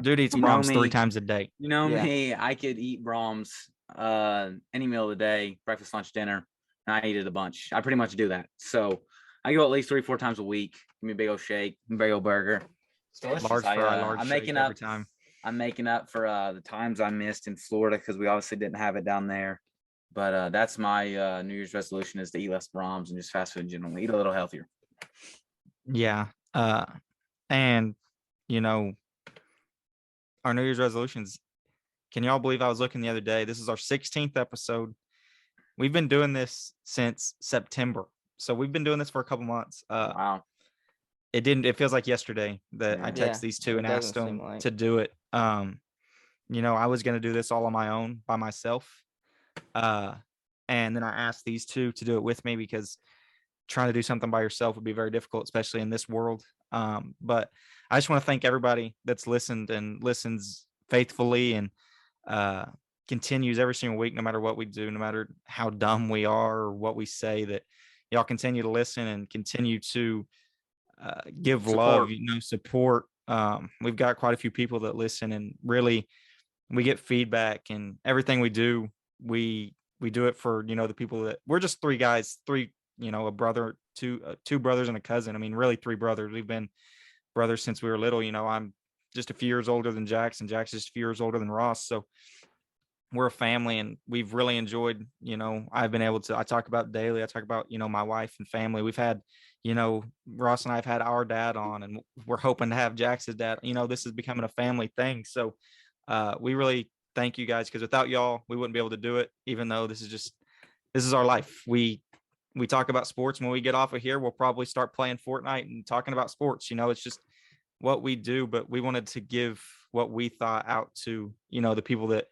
[SPEAKER 1] Dude eats Brahms 3 times a day.
[SPEAKER 2] Me, I could eat Brahms any meal of the day, breakfast, lunch, dinner, and I eat it a bunch. I pretty much do that. So I go at least 3-4 times a week. Give me a big old shake, big old burger.
[SPEAKER 1] Large fry, large
[SPEAKER 2] I'm
[SPEAKER 1] shake
[SPEAKER 2] making
[SPEAKER 1] every
[SPEAKER 2] up
[SPEAKER 1] time.
[SPEAKER 2] I'm making up for the times I missed in Florida because we obviously didn't have it down there. But that's my New Year's resolution, is to eat less Brahms and just fast food in general. Eat a little healthier.
[SPEAKER 1] Yeah. And our New Year's resolutions. Can y'all believe I was looking the other day? This is our 16th episode. We've been doing this since September. So we've been doing this for a couple months.
[SPEAKER 2] Wow.
[SPEAKER 1] It feels like yesterday that I
[SPEAKER 3] Yeah.
[SPEAKER 1] texted these two and asked them
[SPEAKER 3] like
[SPEAKER 1] to do it. I was going to do this all on my own by myself. And then I asked these two to do it with me because trying to do something by yourself would be very difficult, especially in this world. But I just want to thank everybody that's listened and listens faithfully and continues every single week, no matter what we do, no matter how dumb we are or what we say, that y'all continue to listen and continue to give
[SPEAKER 2] Support.
[SPEAKER 1] love, support. We've got quite a few people that listen, and really we get feedback, and everything we do, we do it for, the people that we're just 3 guys, a brother, two brothers and a cousin. I mean, really 3 brothers. We've been brothers since we were little. I'm just a few years older than Jax, and Jax is just a few years older than Ross. So we're a family, and we've really enjoyed, I've been able to, I talk about daily. I talk about, my wife and family. We've had, Ross and I have had our dad on, and we're hoping to have Jax's dad. This is becoming a family thing. So we really thank you guys, because without y'all, we wouldn't be able to do it, even though this is our life. We talk about sports. When we get off of here, we'll probably start playing Fortnite and talking about sports. It's just what we do, but we wanted to give what we thought out to, the people that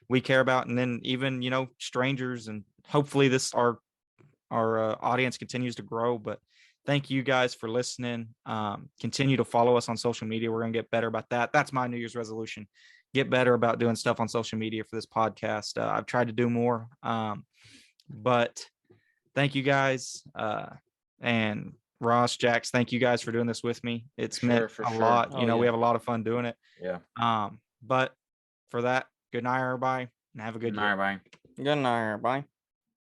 [SPEAKER 1] we care about, and then even, strangers, and hopefully our audience continues to grow. But thank you guys for listening. Continue to follow us on social media. We're going to get better about that. That's my New Year's resolution. Get better about doing stuff on social media for this podcast. I've tried to do more, but thank you guys. And Ross, Jax, thank you guys for doing this with me. It's
[SPEAKER 2] For
[SPEAKER 1] meant
[SPEAKER 2] sure, for
[SPEAKER 1] a
[SPEAKER 2] sure.
[SPEAKER 1] lot.
[SPEAKER 3] Oh,
[SPEAKER 1] You know, we
[SPEAKER 3] yeah.
[SPEAKER 1] have a lot of fun doing it.
[SPEAKER 2] Yeah.
[SPEAKER 1] But for that, good night, everybody, and have a good
[SPEAKER 2] All
[SPEAKER 1] year.
[SPEAKER 2] right, bye.
[SPEAKER 3] Good night, everybody.